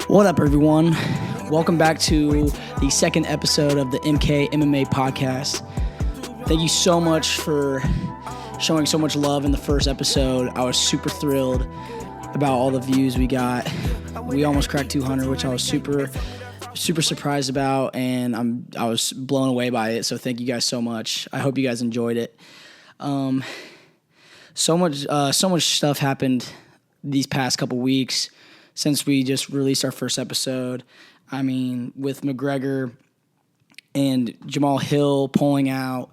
What up, everyone? Welcome back to the second episode of the MK MMA podcast. Thank you so much for showing so much love in the first episode. I was super thrilled about all the views we got. We almost cracked 200, which I was super surprised about, and I was blown away by it. So thank you guys so much. I hope you guys enjoyed it. So much stuff happened these past couple weeks since we just released our first episode. I mean, with McGregor and Jamal Hill pulling out,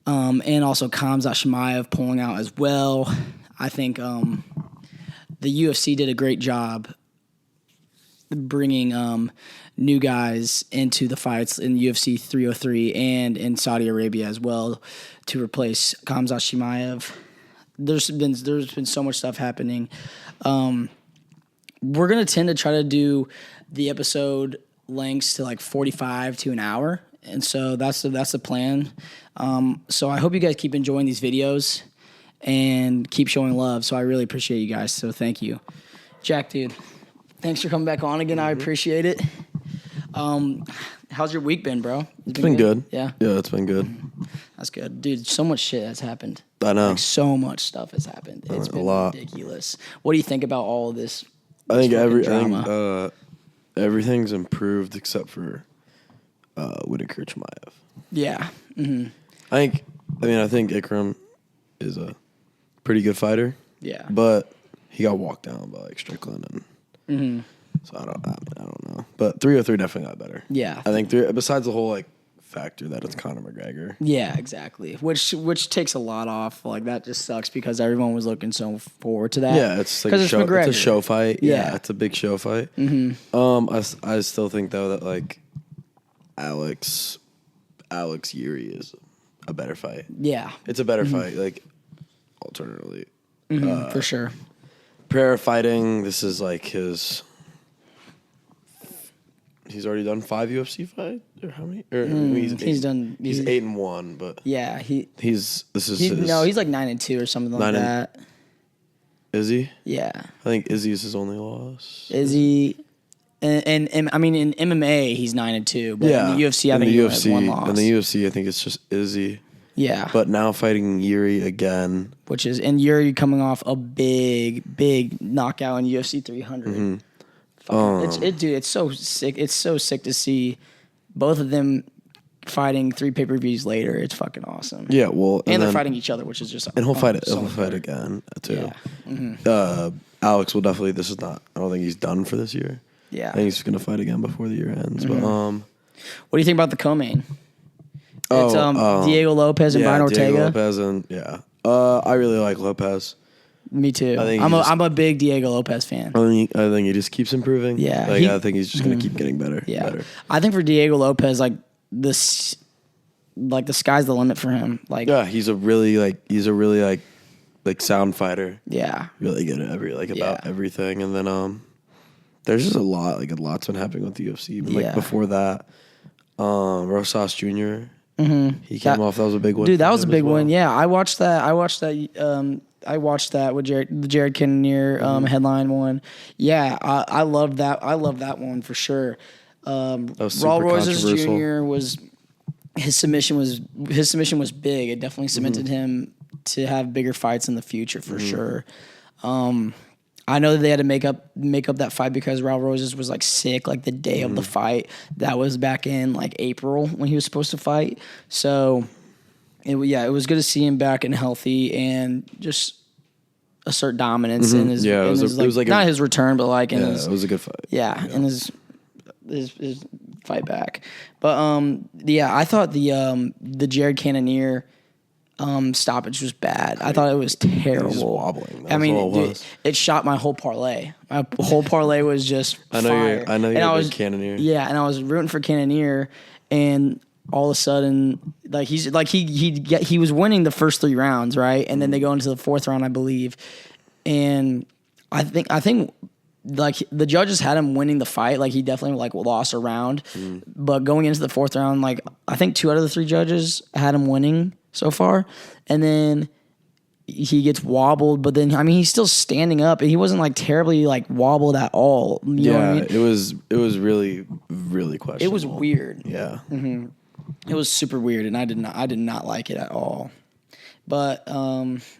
and also Khamzat Chimaev pulling out as well. I think the UFC did a great job bringing new guys into the fights in UFC 303 and in Saudi Arabia as well to replace Khamzat Chimaev. There's been so much stuff happening. We're going to tend to try to do the episode lengths to like 45 to an hour. And so that's the plan. So I hope you guys keep enjoying these videos and keep showing love. So I really appreciate you guys. So thank you. Jack, dude, thanks for coming back on again. I appreciate it. How's your week been, bro? It's been good. Yeah? Yeah, it's been good. That's good. Dude, so much shit has happened. I know. Like, so much stuff has happened. It's been ridiculous. What do you think about all of this? I think everything's improved except for Whittaker Chimaev. Yeah. Mm-hmm. I think Ikram is a pretty good fighter. Yeah. But he got walked down by like Strickland, and so I don't know. But 303 definitely got better. Yeah. I think besides the whole like factor that it's Conor McGregor. Yeah, exactly. Which takes a lot off. Like, that just sucks because everyone was looking so forward to that. Yeah, it's like it's a show fight. Yeah, it's a big show fight. Mm-hmm. I still think though that like Alex Jiri is a better fight. Yeah, it's a better fight. Like, alternatively, for sure. Pereira fighting. This is like he's already done 5 UFC fights, or how many? He's 8-1, but yeah, he's like 9-2 or something like that. Is he? Yeah, I think Izzy is his only loss. Izzy, and I mean in MMA he's 9-2, but in the UFC I think he has one loss. In the UFC I think it's just Izzy. Yeah, but now fighting Jiri again, and Jiri coming off a big knockout in UFC 300. Mm-hmm. It's so sick. It's so sick to see both of them fighting 3 pay-per-views later. It's fucking awesome. Yeah, well, and they're fighting each other, which is just and he'll fight again too. Yeah. Mm-hmm. Alex will definitely. I don't think he's done for this year. Yeah, I think he's gonna fight again before the year ends. Mm-hmm. But what do you think about the co-main? It's Diego Lopez and Brian Ortega. Diego Lopez and I really like Lopez. Me too. I'm a big Diego Lopez fan. I think he just keeps improving. Yeah, I think he's just gonna keep getting better. Yeah, better. I think for Diego Lopez, like the sky's the limit for him. Like, yeah, he's a really sound fighter. Yeah, really good at about everything. And then there's just a lot's been happening with the UFC. But before that, Rosas Jr. Mm-hmm. He came off. That was a big one. Dude, that was a big one. Yeah, I watched that. I watched that with the Jared Cannonier headline one. Yeah, I loved that. I love that one for sure. Raul Rosas Jr. his submission was big. It definitely cemented him to have bigger fights in the future for sure. I know that they had to make up that fight because Raul Rosas was like sick like the day of the fight. That was back in like April when he was supposed to fight. So it was good to see him back and healthy and just assert dominance in his. Yeah, it was like not his return, but like in his. It was a good fight. Yeah, in his fight back. But I thought the Jared Cannonier stoppage was bad. I thought it was terrible. He was wobbling. It shot my whole parlay. My whole parlay was just fire. I know you're a big Cannonier. Yeah, and I was rooting for Cannonier, and all of a sudden, like he was winning the first 3 rounds, right? And then they go into the 4th round, I believe. And I think like the judges had him winning the fight. Like, he definitely like lost a round. But going into the 4th round, like I think 2 out of the 3 judges had him winning so far. And then he gets wobbled, but then I mean he's still standing up, and he wasn't like terribly like wobbled at all. You know what I mean? it was really really questionable. It was weird. Yeah, it was super weird, and I did not like it at all. But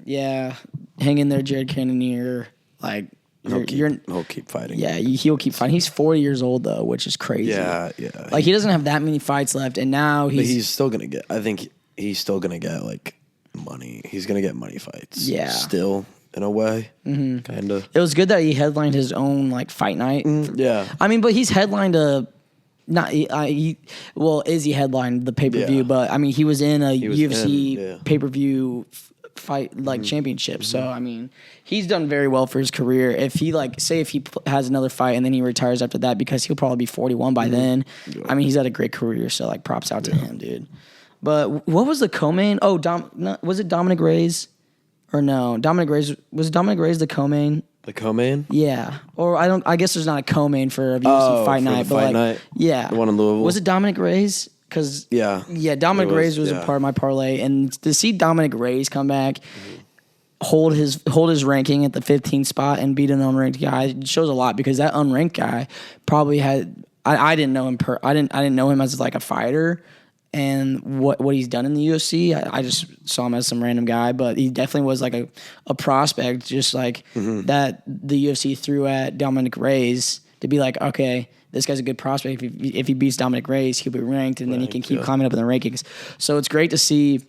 yeah, hang in there, Jared Cannonier. Like he'll keep fighting. Yeah, he'll keep fighting. He's 40 years old though, which is crazy. Yeah. Like he doesn't have that many fights left, and now he's still gonna get. I think he's still gonna get like money. He's gonna get money fights. Yeah, still in a way, kind of. It was good that he headlined his own like fight night. Yeah, I mean, but he's headlined Izzy headlined the pay-per-view, but I mean he was in a UFC pay-per-view fight like championship. So I mean he's done very well for his career. If he if he has another fight and then he retires after that, because he'll probably be 41 by then. I mean he's had a great career, so like props out to him, dude. But what was the co-main? Oh, was it Dominic Reyes? Or no, Dominic Reyes, was Dominic Reyes the co-main? The co-main? Yeah. Or I guess there's not a co-main for a UFC fight night, but night? Yeah. The one in Louisville. Was it Dominic Reyes? Because Dominic Reyes was a part of my parlay, and to see Dominic Reyes come back, hold his ranking at the 15th spot and beat an unranked guy shows a lot, because that unranked guy probably had I didn't know him I didn't know him as like a fighter and what he's done in the UFC. I just saw him as some random guy, but he definitely was like a prospect, just like that the UFC threw at Dominic Reyes to be like, okay, this guy's a good prospect. If he beats Dominic Reyes, he'll be ranked, and then he can keep climbing up in the rankings. So it's great to see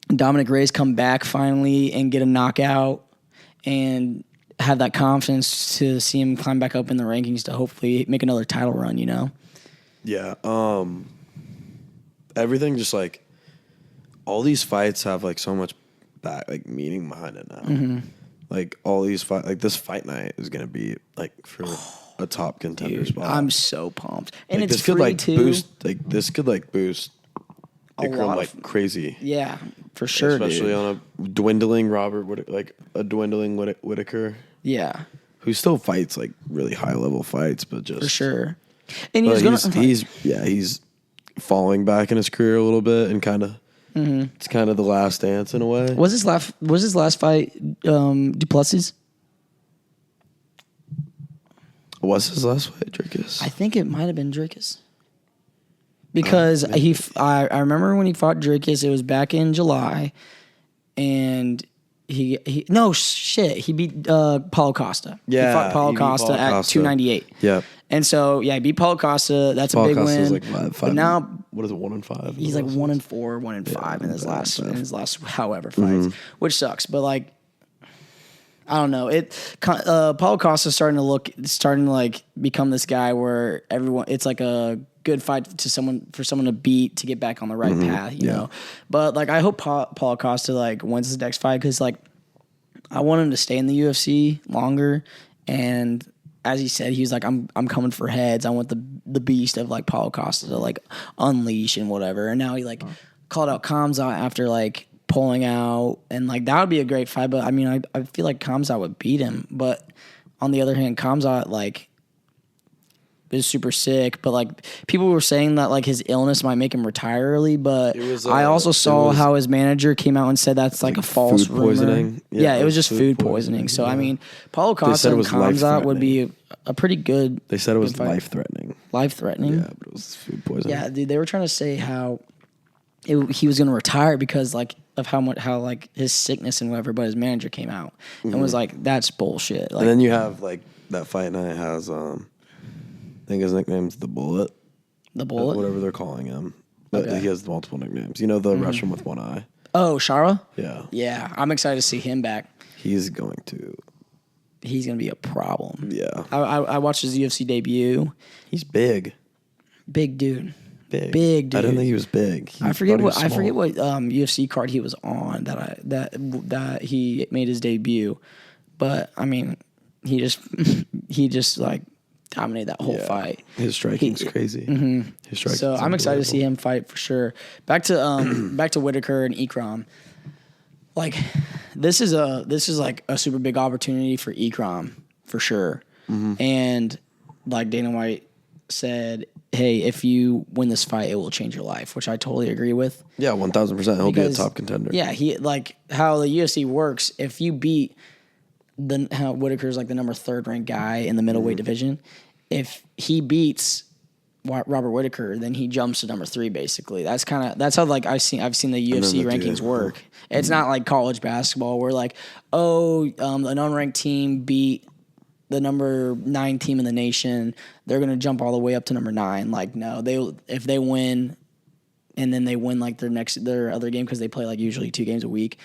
Dominic Reyes come back finally and get a knockout and have that confidence to see him climb back up in the rankings to hopefully make another title run, you know? Yeah. Everything just like all these fights have like so much meaning behind it now. Like all these fights, like this fight night is gonna be like for a top contender spot. I'm so pumped, and like, it's free too. This could boost Ikram like crazy. Yeah, for sure, especially on a dwindling Whittaker. Yeah, who still fights like really high level fights, but just for sure. And he's falling back in his career a little bit, and kind of it's kind of the last dance in a way. Was his last fight Duplessis? Was his last fight Dricus? I think it might have been Dricus. Because I remember when he fought Dricus, it was back in July, and he beat Paulo Costa. Yeah, he fought Paulo Costa at 298. Yeah. And so he beat Paulo Costa. That's a big win. Like five, but now, what is it? 1-5. He's like 1-4, 1-5 in his last however fights, which sucks. But like, I don't know. Paulo Costa starting to like become this guy where it's like a good fight for someone to beat to get back on the right path, you know. But like, I hope Paulo Costa like wins his next fight, because like I want him to stay in the UFC longer. And as he said, he was like, I'm coming for heads. I want the beast of like Paulo Costa to like unleash and whatever. And now he like called out Khamzat after like pulling out, and like that would be a great fight. But I mean, I feel like Khamzat would beat him. But on the other hand, Khamzat like is super sick, but like people were saying that like his illness might make him retire early, but I also saw how his manager came out and said that's like a false rumor. Poisoning. Yeah, it was just food poisoning. So I mean, Paulo Costa and Khamzat would be a pretty good. They said it was life threatening. Life threatening. Yeah, but it was food poisoning. Yeah, dude, they were trying to say how he was going to retire because like of how like his sickness and whatever, but his manager came out and was like, that's bullshit. Like, and then you have like that fight night has I think his nickname's the Bullet. The Bullet? Whatever they're calling him. But he has multiple nicknames. You know the Russian with one eye? Oh, Shara? Yeah. Yeah, I'm excited to see him back. He's going to be a problem. Yeah. I watched his UFC debut. He's big. Big dude. Big dude. I didn't think he was big. I forget what UFC card he was on that he made his debut. But I mean, he just like dominated that whole fight. His striking's crazy. His striking's so I'm excited to see him fight for sure. Back to Whittaker and Ikram. Like this is like a super big opportunity for Ikram for sure. And like Dana White said, hey, if you win this fight, it will change your life, which I totally agree with. Yeah, 1,000%. He'll be a top contender. Yeah, he like how the UFC works. If you beat how Whittaker's like the number 3rd ranked guy in the middleweight division, if he beats Robert Whittaker, then he jumps to number 3. Basically, that's how like I've seen the UFC rankings work. It's not like college basketball where like an unranked team beat the number 9 team in the nation, they're gonna jump all the way up to number 9. Like no, if they win, and then they win like their other game because they play like usually 2 games a week.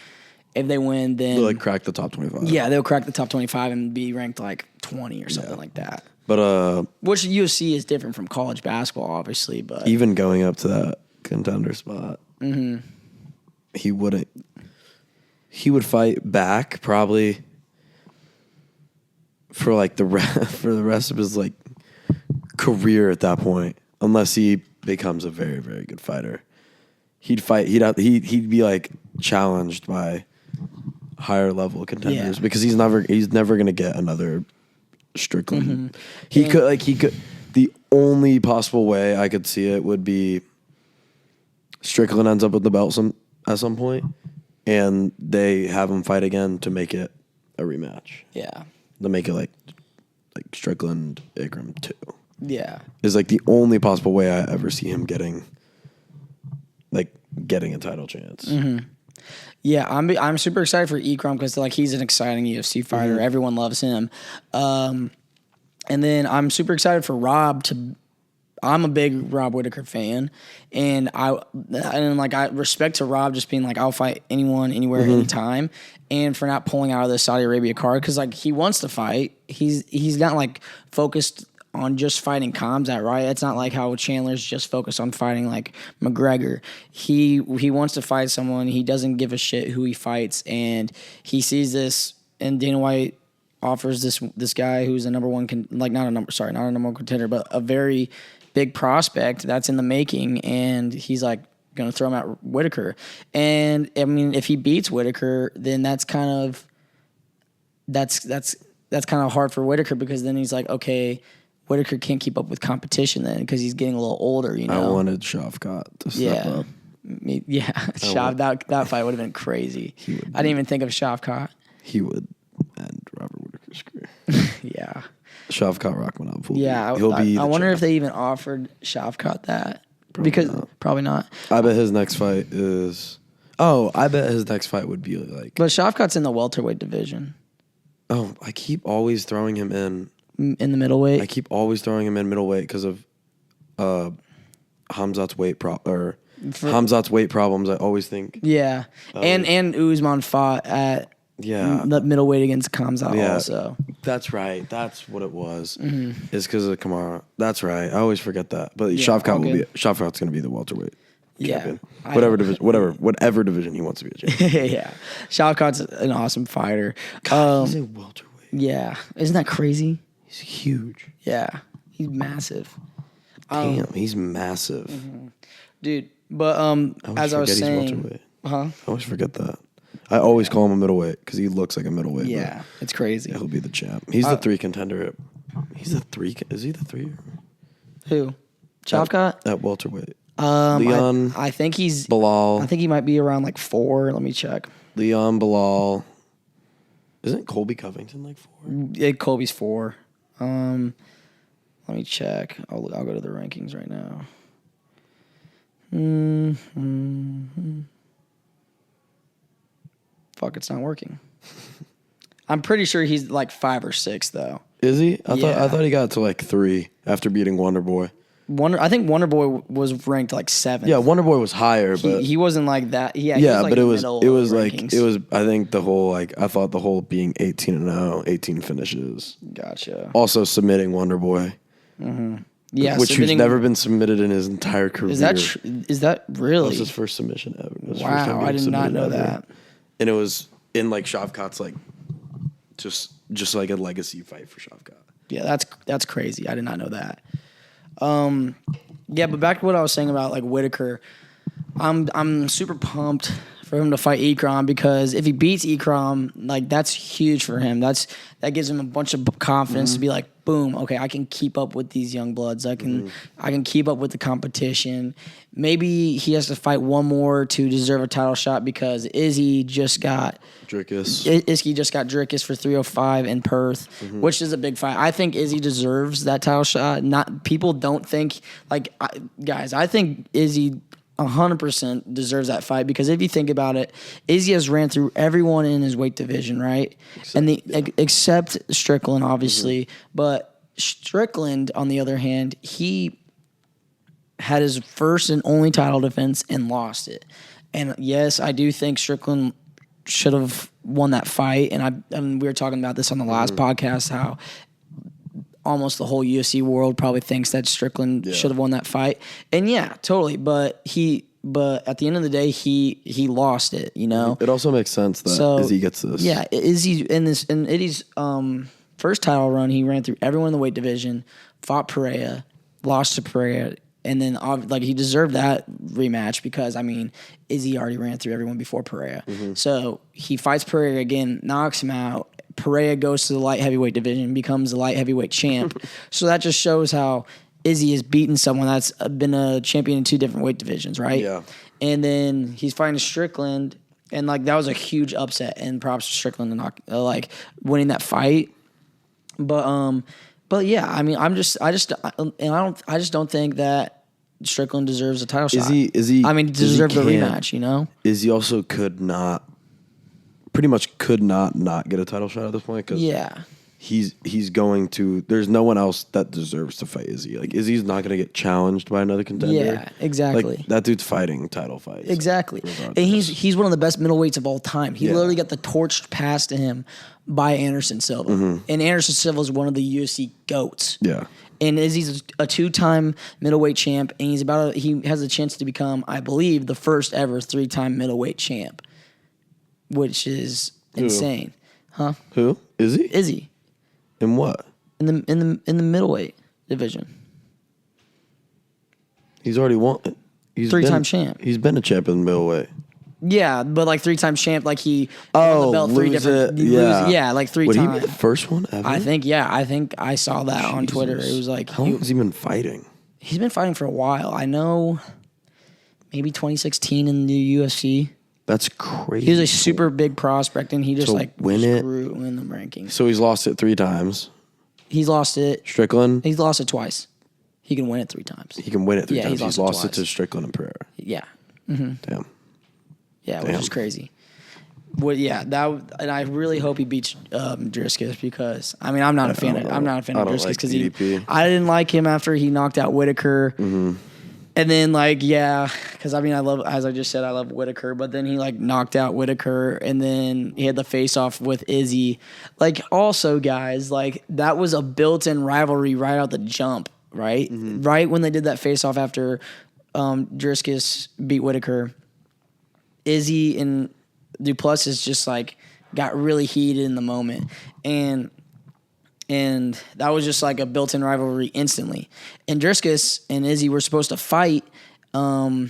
If they win, then they'll like crack the top 25. Yeah, they'll crack the top 25 and be ranked like 20 or something like that. But which UFC is different from college basketball, obviously. But even going up to that contender spot, he wouldn't. He would fight back probably for like the rest of his like career at that point, unless he becomes a very, very good fighter. He'd fight. He'd be like challenged by higher level contenders because he's never going to get another Strickland. He could. The only possible way I could see it would be Strickland ends up with the belt at some point, and they have him fight again to make it a rematch. Yeah, to make it like Strickland Ikram 2. Yeah, is like the only possible way I ever see him getting a title chance. Yeah, I'm super excited for Ikram because like he's an exciting UFC fighter. Everyone loves him. And then I'm super excited for Rob I'm a big Rob Whittaker fan, and I respect to Rob just being like I'll fight anyone, anywhere, anytime, and for not pulling out of the Saudi Arabia card because like he wants to fight. He's not like focused on just fighting Khamzat, right? It's not like how Chandler's just focused on fighting like McGregor. He wants to fight someone. He doesn't give a shit who he fights, and he sees this. And Dana White offers this guy who's a number one, not a number one contender, but a very big prospect that's in the making, and he's like going to throw him at Whittaker. And I mean, if he beats Whittaker, then that's kind of hard for Whittaker because then he's like, okay, Whittaker can't keep up with competition then because he's getting a little older, you know. I wanted Shavkat to step up. Yeah, that fight would have been crazy. I didn't even think of Shavkat. He would end Robert Whittaker's career. Yeah. Shavkat Rakhmonov. Yeah, I wonder if they even offered Shavkat that. Probably not. I bet his next fight is. Oh, I bet his next fight would be like. But Shavkat's in the welterweight division. Oh, I keep always throwing him in the middleweight. I keep always throwing him in middleweight because of Khamzat's weight Khamzat's weight problems. I always think. Yeah, and Usman fought at the middleweight against Khamzat also. That's right. That's what it was. It's because of Kamara. That's right. I always forget that. But Shavkat's going to be the welterweight. Champion. Whatever division he wants to be a champion. Yeah, Shavkat's an awesome fighter. God, he's a welterweight. Yeah, isn't that crazy? He's huge. Yeah, he's massive. Damn, he's massive, dude. But as I was saying, I always forget that. I always call him a middleweight because he looks like a middleweight. Yeah, it's crazy. He'll be the champ. He's the 3 contender. He's the 3. Is he the 3? Who? Shavkat at welterweight. Leon. I think he's Belal. I think he might be around like 4. Let me check. Leon Belal. Isn't Colby Covington like 4? Yeah, Colby's 4. Let me check. I'll go to the rankings right now. Fuck, it's not working. I'm pretty sure he's like 5 or 6 though. Is he? I thought he got to like 3 after beating Wonder Boy. I think Wonder Boy was ranked like 7. Yeah, Wonder Boy was higher, but he wasn't like that. Yeah, yeah, like but it was I think the whole I thought the whole being 18-0, 18 finishes. Gotcha. Also submitting Wonder Boy. Yeah, which he's never been submitted in his entire career. Is that really? That was his first submission ever. Wow, I did not know that. And it was in like Shavkat's like just like a legacy fight for Shavkat. Yeah, that's crazy. I did not know that. Yeah, but back to what I was saying about like Whittaker, I'm super pumped for for him to fight Ikram, because if he beats Ikram, like that's huge for him. That gives him a bunch of confidence to be like, boom, okay, I can keep up with these young bloods. I can keep up with the competition. Maybe he has to fight one more to deserve a title shot, because Izzy just got Dricus. Izzy just got Dricus for 305 in Perth, which is a big fight. I think Izzy deserves that title shot. Not people don't think guys. I think Izzy 100% deserves that fight, because if you think about it, Izzy has ran through everyone in his weight division, right? Except Strickland, obviously. But Strickland, on the other hand, he had his first and only title defense and lost it. And yes, I do think Strickland should have won that fight. And we were talking about this on the last podcast, how almost the whole UFC world probably thinks that Strickland should have won that fight. And yeah, totally. But at the end of the day, he lost it, you know? It also makes sense that Izzy gets this. Yeah, Izzy in Izzy's first title run, he ran through everyone in the weight division, fought Pereira, lost to Pereira, and then he deserved that rematch, because I mean, Izzy already ran through everyone before Pereira. So he fights Pereira again, knocks him out. Pereira goes to the light heavyweight division, becomes the light heavyweight champ. So that just shows how Izzy has beaten someone that's been a champion in 2 different weight divisions, right? Yeah. And then he's fighting Strickland, and that was a huge upset. And props to Strickland to winning that fight. But yeah, I mean, I just don't think that Strickland deserves a title shot. Izzy, I mean, deserves a rematch, you know? Izzy also could not get a title shot at this point, because he's going to. There's no one else that deserves to fight Izzy. Like, Izzy's not going to get challenged by another contender. Yeah, exactly. Like, that dude's fighting title fights. Exactly, regardless. And he's one of the best middleweights of all time. He literally got the torch passed to him by Anderson Silva, and Anderson Silva is one of the UFC goats. Yeah. And Izzy's a 2-time middleweight champ, and he has a chance to become, I believe, the first ever 3-time middleweight champ, which is insane, huh? Who? Izzy? Izzy. In what? In the middleweight division. He's already won. He's 3-time champ. He's been a champ in middleweight. Yeah, but 3-time champ, he won the belt 3 different. Yeah, 3 times. Would he be the first one ever? I think I saw that on Twitter. It was how long has he been fighting? He's been fighting for a while. I know, maybe 2016 in the UFC. That's crazy. He was a super big prospect, and he just win the rankings. So he's lost it 3 times. He's lost it. Strickland? He's lost it twice. He can win it 3 times. He can win it 3 times. He's lost it to Strickland and Pereira. Yeah. Damn. Yeah, which is crazy. Well, yeah, and I really hope he beats Dricus, because I'm not a fan of Dricus, because I didn't like him after he knocked out Whittaker. And then because I love, as I just said, I love Whittaker, but then he knocked out Whittaker, and then he had the face off with Izzy. Also, guys, that was a built-in rivalry right out the jump, right? Right when they did that face off after Dricus beat Whittaker, Izzy and Duplessis just got really heated in the moment, and that was just a built-in rivalry instantly. And Dricus and Izzy were supposed to fight in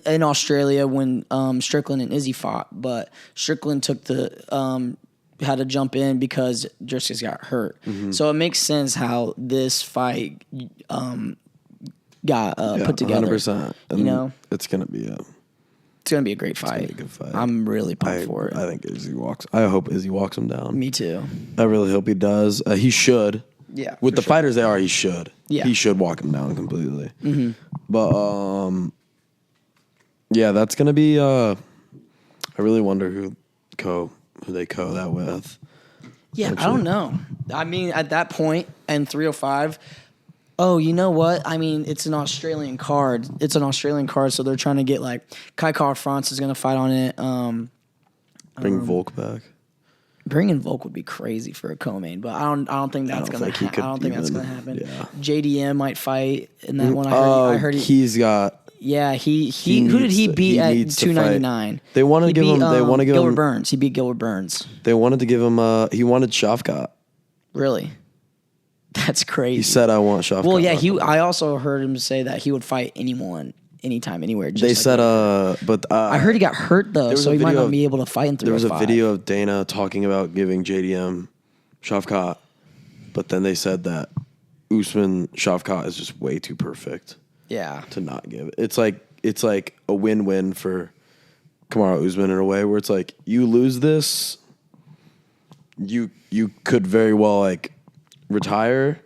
Australia when Strickland and Izzy fought, but Strickland took had to jump in because Dricus got hurt. So it makes sense how this fight got put together. 100%. You know, it's gonna be it's gonna be a great fight. It's gonna be a good fight. I'm really pumped for it. I think I hope Izzy walks him down. Me too. I really hope he does. He should. Yeah. With the fighters they are, he should. Yeah. He should walk him down completely. But yeah, that's gonna be. I really wonder who they co that with. Yeah, I don't know. I mean, at that point, and 305. Oh, you know what? I mean, it's an Australian card. So they're trying to get Kai Kara-France is going to fight on it. Bring Volk back. Bringing Volk would be crazy for a co-main, but I don't think that's going to happen. I don't think that's going to happen. Yeah. JDM might fight in that one. I heard he's got. Yeah, who did he beat at 299? They wanted to give him. They want to give Gilbert him Burns. He beat Gilbert Burns. They wanted to give him. He wanted Shavkat. Really? That's crazy. He said, "I want Shavkat." Well, yeah. I also heard him say that he would fight anyone anytime, anywhere. They said, but I heard he got hurt though, so he might not be able to fight in 305. There was a video of Dana talking about giving JDM Shavkat, but then they said that Usman Shavkat is just way too perfect. Yeah, to not give it. It's like a win-win for Kamaru Usman in a way where it's like you lose this, you could very well like retire,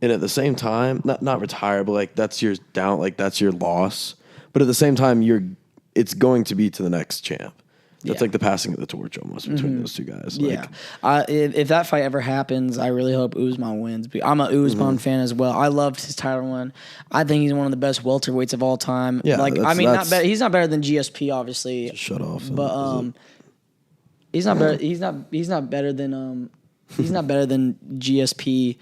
and at the same time not retire, but like that's your down, like that's your loss. But at the same time, it's going to be to the next champ. That's like the passing of the torch almost between those two guys. Like, if that fight ever happens, I really hope Usman wins. I'm a Usman fan as well. I loved his title run. I think he's one of the best welterweights of all time. Yeah, like I mean, not he's not better than GSP, obviously. Just shut off. But he's not better. He's not better than GSP.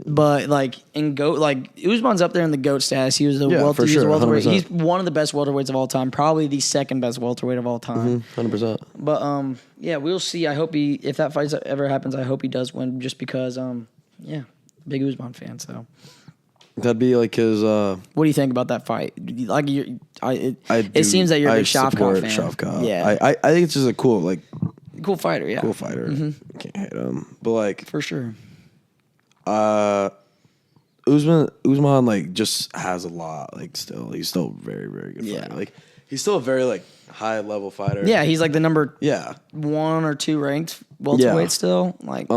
But like in GOAT, like Usman's up there in the GOAT status. He was the welterweight. Sure, he's one of the best welterweights of all time. Probably the second best welterweight of all time. 100%. But yeah, we'll see. I hope if that fight ever happens, I hope he does win. Just because big Usman fan. So that'd be like his. What do you think about that fight? Like it seems that you're a big Shavkat fan. Shavkat. Yeah, I think it's just a cool fighter. Yeah, cool fighter. Can't hate him, but like for sure. Usman like just has a lot. Like he's still very, very good fighter. Like he's still a very like high level fighter. Yeah, he's like the number 1 or 2 ranked welterweight still. Like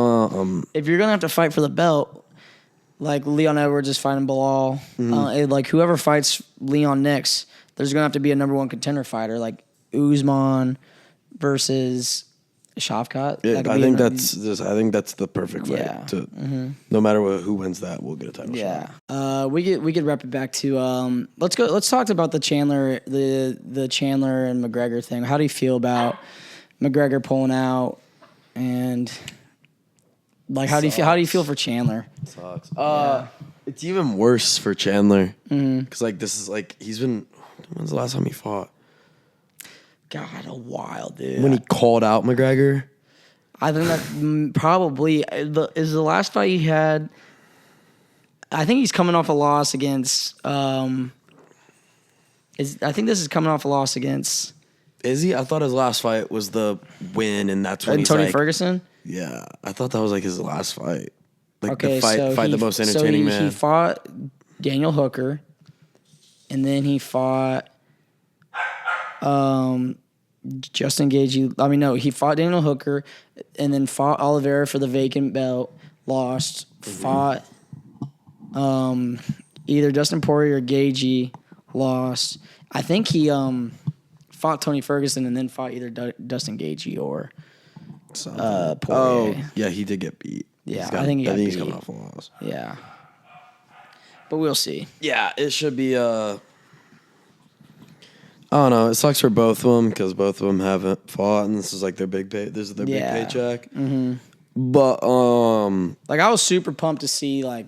if you're gonna have to fight for the belt, like Leon Edwards is fighting Belal. Like whoever fights Leon next, there's gonna have to be a number 1 contender fighter. Like Usman versus Shavkat. I think that's the perfect fight. Yeah. No matter who wins that, we'll get a title shot. Yeah. We could wrap it back to let's talk about the Chandler and McGregor thing. How do you feel about McGregor pulling out, and like how do you feel for Chandler? It sucks. It's even worse for Chandler because like this is like when's the last time he fought? God, a while, dude. When he called out McGregor? I think that probably is the last fight he had. I think he's coming off a loss against. I think this is coming off a loss against. Is he? I thought his last fight was the win, and that's when he's Tony like, Ferguson? Yeah, I thought that was like his last fight. Like okay, the fight the most entertaining man. He fought Daniel Hooker, and then he fought. Justin Gaethje. I mean, no, he fought Daniel Hooker, and then fought Oliveira for the vacant belt. Lost. Fought either Dustin Poirier or Gaethje. Lost. I think he fought Tony Ferguson and then fought either Dustin Gaethje or Poirier. Oh, yeah, he did get beat. Yeah, I think he's coming off a loss. Yeah, but we'll see. Yeah, it should be. I don't know. It sucks for both of them because both of them haven't fought, and this is like their big pay. This is their big paycheck. But like I was super pumped to see like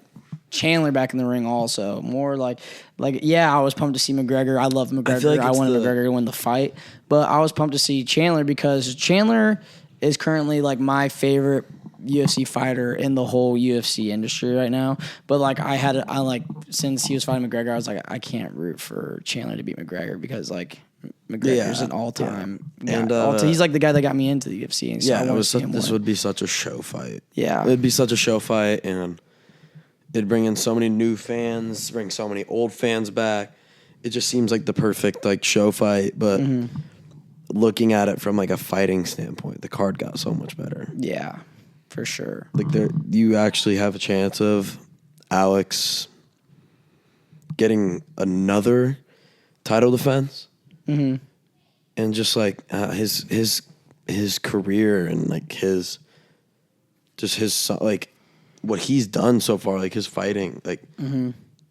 Chandler back in the ring. Also, more like I was pumped to see McGregor. I love McGregor. I wanted McGregor to win the fight, but I was pumped to see Chandler because Chandler is currently like my favorite UFC fighter in the whole UFC industry right now. But like since he was fighting McGregor, I was like, I can't root for Chandler to beat McGregor because like McGregor's an all-time and he's like the guy that got me into the UFC. And so this would be such a show fight. Yeah, it'd be such a show fight, and it'd bring in so many new fans, bring so many old fans back. It just seems like the perfect like show fight, but. Looking at it from like a fighting standpoint, the card got so much better. Yeah, for sure. Like you actually have a chance of Alex getting another title defense, and just like his career and like his like what he's done so far, like his fighting, like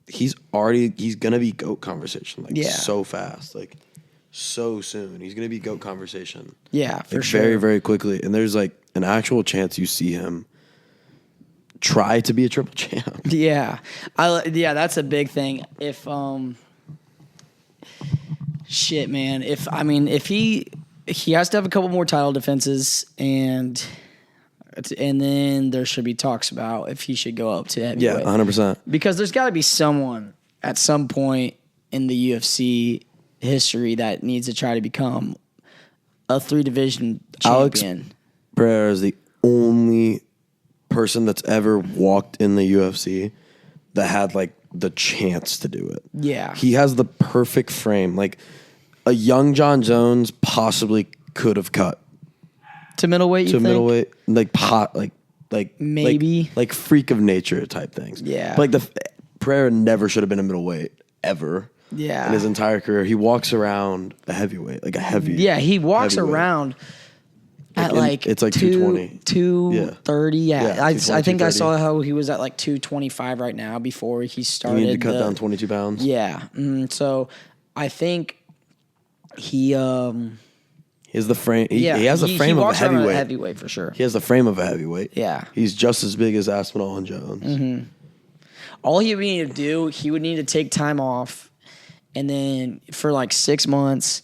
he's gonna be GOAT conversation like so fast, like. So soon. He's going to be GOAT conversation. Yeah, for sure. Very, very quickly. And there's like an actual chance you see him try to be a triple champ. Yeah. That's a big thing. If shit, man. If he has to have a couple more title defenses and then there should be talks about if he should go up to heavyweight. Yeah, 100%. Because there's got to be someone at some point in the UFC history that needs to try to become a 3-division champion. Alex Pereira is the only person that's ever walked in the UFC that had like the chance to do it. Yeah. He has the perfect frame. Like a young John Jones possibly could have cut to middleweight, to middleweight, like maybe like freak of nature type things. Yeah. But like Pereira never should have been a middleweight ever. Yeah. In his entire career, he walks around a heavyweight, like a heavy. Yeah, he walks around at it's like 220, 230. Yeah, I think I 230. saw how he was at like 225 right now before he started. You need to cut down 22 pounds. Yeah, so I think he has the frame. He has the frame of a heavyweight. Heavyweight for sure. He has the frame of a heavyweight. Yeah, he's just as big as Aspinall and Jones. Mm-hmm. All he would need to do, he would need to take time off. And then for like 6 months,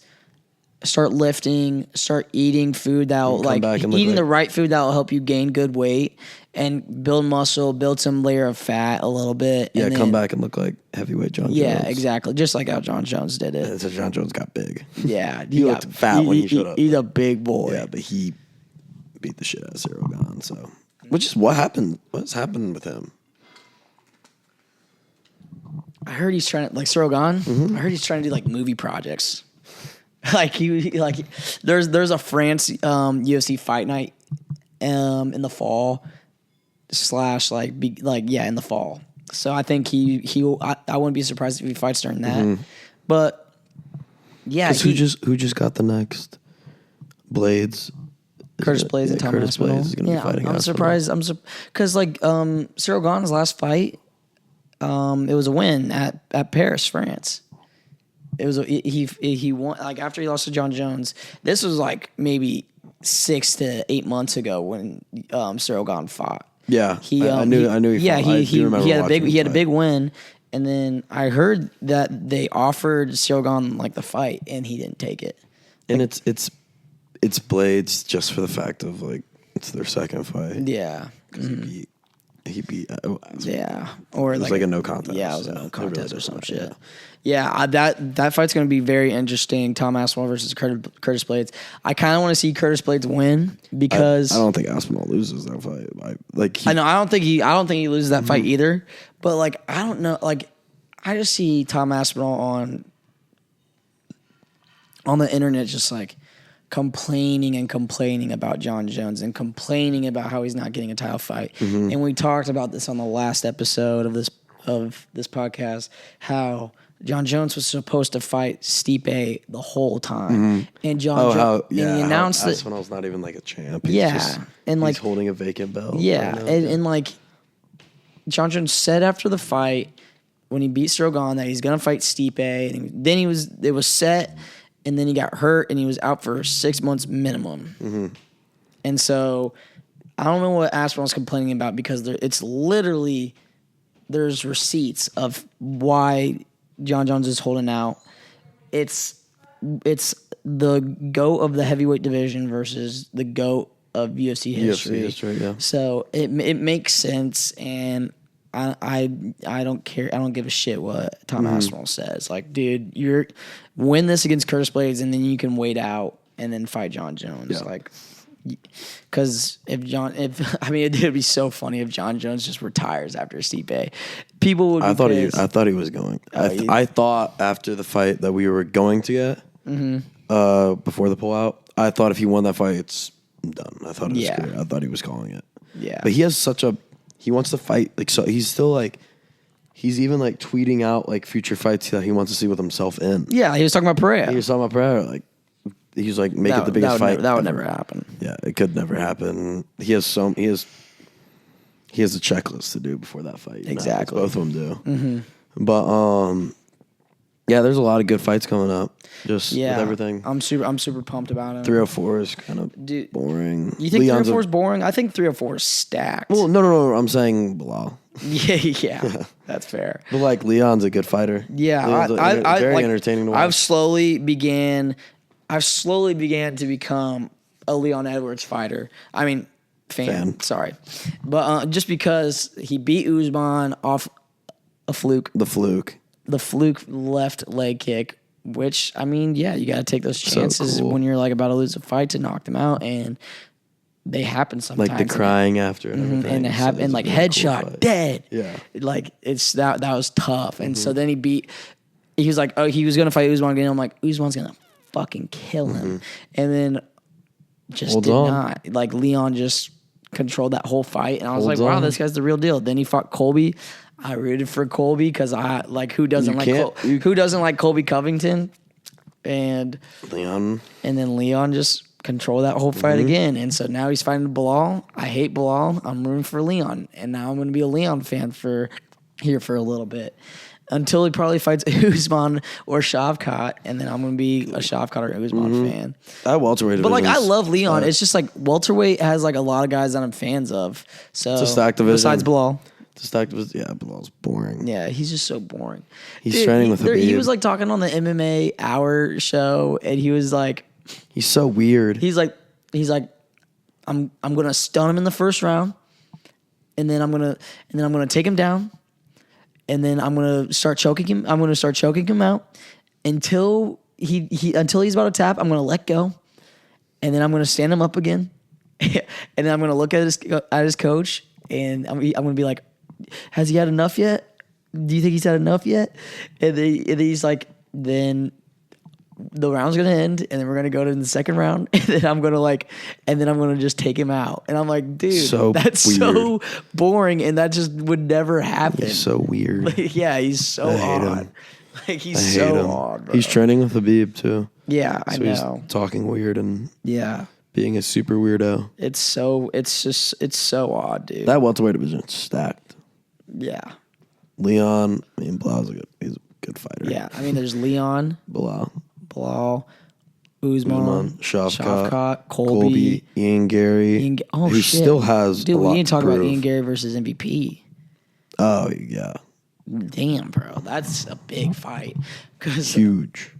start lifting, start eating food that'll the right food that'll help you gain good weight and build muscle, build some layer of fat a little bit. Yeah, and come back and look like heavyweight John Jones. Yeah, exactly. Just like how John Jones did it. So John Jones got big. Yeah. he looked fat when he showed up. He's a big boy. Yeah, but he beat the shit out of Cyril Gane. So, which is what happened. What's happened with him? I heard he's trying to like Cyril Gane. Mm-hmm. I heard he's trying to do like movie projects. There's a France UFC fight night in the fall / in the fall. So I think I wouldn't be surprised if he fights during that. Mm-hmm. But yeah, who just got the next Blades? Curtis Blades and Tom Curtis Aspinall. Blades is going to be fighting. I'm surprised. Because Cyril Gane's last fight. It was a win at Paris, France. It was he won like after he lost to John Jones. This was like maybe 6 to 8 months ago when Cyril Gane fought. Yeah, I knew he fought. He had a big win, and then I heard that they offered Cyril Gane like the fight, and he didn't take it. And it's Blades just for the fact of like it's their second fight. Yeah, because he beat or it was like a no contest. Yeah, it was a no contest or some shit. Yeah, that fight's going to be very interesting. Tom Aspinall versus Curtis Blades. I kind of want to see Curtis Blades win because I don't think Aspinall loses that fight. I don't think he loses that fight either. But like I don't know, like I just see Tom Aspinall on the internet just like complaining about John Jones and complaining about how he's not getting a title fight. Mm-hmm. And we talked about this on the last episode of this podcast, how John Jones was supposed to fight Stipe the whole time. Mm-hmm. And he announced that Aspinall's not even like a champ. He's holding a vacant belt. Yeah, right now. And like John Jones said after the fight when he beat Cyril Gane that he's gonna fight Stipe, and then it was set. And then he got hurt, and he was out for 6 months minimum. Mm-hmm. And so I don't know what Aspinall's complaining about because there's receipts of why John Jones is holding out. It's the GOAT of the heavyweight division versus the GOAT of UFC history. Yeah. So it makes sense, and I don't care. I don't give a shit what Tom Aspinall says. Like, dude, you're win this against Curtis Blades, and then you can wait out and then fight John Jones. Yeah. Like, because it would be so funny if John Jones just retires after Stipe. People would. I thought he was going. I thought after the fight that we were going to get before the pullout. I thought if he won that fight, it's done. I thought it was clear. I thought he was calling it. Yeah, but he has he wants to fight, like, so he's still like, he's even like tweeting out like future fights that he wants to see with himself in. Yeah, he was talking about Pereira. Like, he's like, make it the biggest fight. That would never happen. Yeah, it could never happen. He has a checklist to do before that fight. Exactly. Both of them do. Mm-hmm. But yeah, there's a lot of good fights coming up. With everything. I'm super pumped about it. 304 is kind of boring. You think 304 is boring? I think 304 is stacked. Well, no. I'm saying Belal. Yeah, that's fair. But like Leon's a good fighter. Yeah, very entertaining to watch. I've slowly began to become a Leon Edwards fighter. I mean, fan. Sorry, but just because he beat Usman off a fluke. The fluke. the fluke left leg kick, which, I mean, yeah, you got to take those chances when you're like about to lose a fight to knock them out, and they happen sometimes. Like the crying after and it happened, like really headshot, cool dead. Yeah, like it's that was tough. And so then he was like, oh, he was gonna fight Usman again. I'm like, Usman's gonna fucking kill him, and then just not. Like Leon just controlled that whole fight, and I was like, wow, this guy's the real deal. Then he fought Colby. I rooted for Colby because I like who doesn't like Colby Covington, and Leon, and then Leon just controlled that whole fight again, and so now he's fighting Belal. I hate Belal. I'm rooting for Leon, and now I'm going to be a Leon fan for a little bit until he probably fights Usman or Shavkat, and then I'm going to be a Shavkat or Usman fan. That welterweight, but like I love Leon. It's just like welterweight has like a lot of guys that I'm fans of. So it's a stacked division. Besides Belal. Belal's boring. Yeah, he's just so boring. He's training with Habib. He was like talking on the MMA Hour show, and he was like, he's so weird. He's like, I'm gonna stun him in the first round, and then I'm gonna take him down, and then I'm gonna start choking him. I'm gonna start choking him out until until he's about to tap. I'm gonna let go, and then I'm gonna stand him up again, and then I'm gonna look at his coach, and I'm gonna be like, has he had enough yet? Do you think he's had enough yet? And then he's like, then the round's gonna end, and then we're gonna go to the second round, and then I'm gonna just take him out. And I'm like, dude, that's weird. So boring, and that just would never happen. He's so weird. Like, yeah, he's so odd. Like he's so odd. Bro. He's training with Habib too. Yeah, I know. He's talking weird and yeah, being a super weirdo. It's so odd, dude. That welterweight division is stacked. Yeah. Leon, I mean, Bilal's he's a good fighter. Yeah, I mean, there's Leon, Belal, Usman, Shavkat, Colby, Ian Gary, who still has. Dude, we need to talk about Ian Gary versus MVP. Oh yeah. Damn, bro, that's a big fight. Huge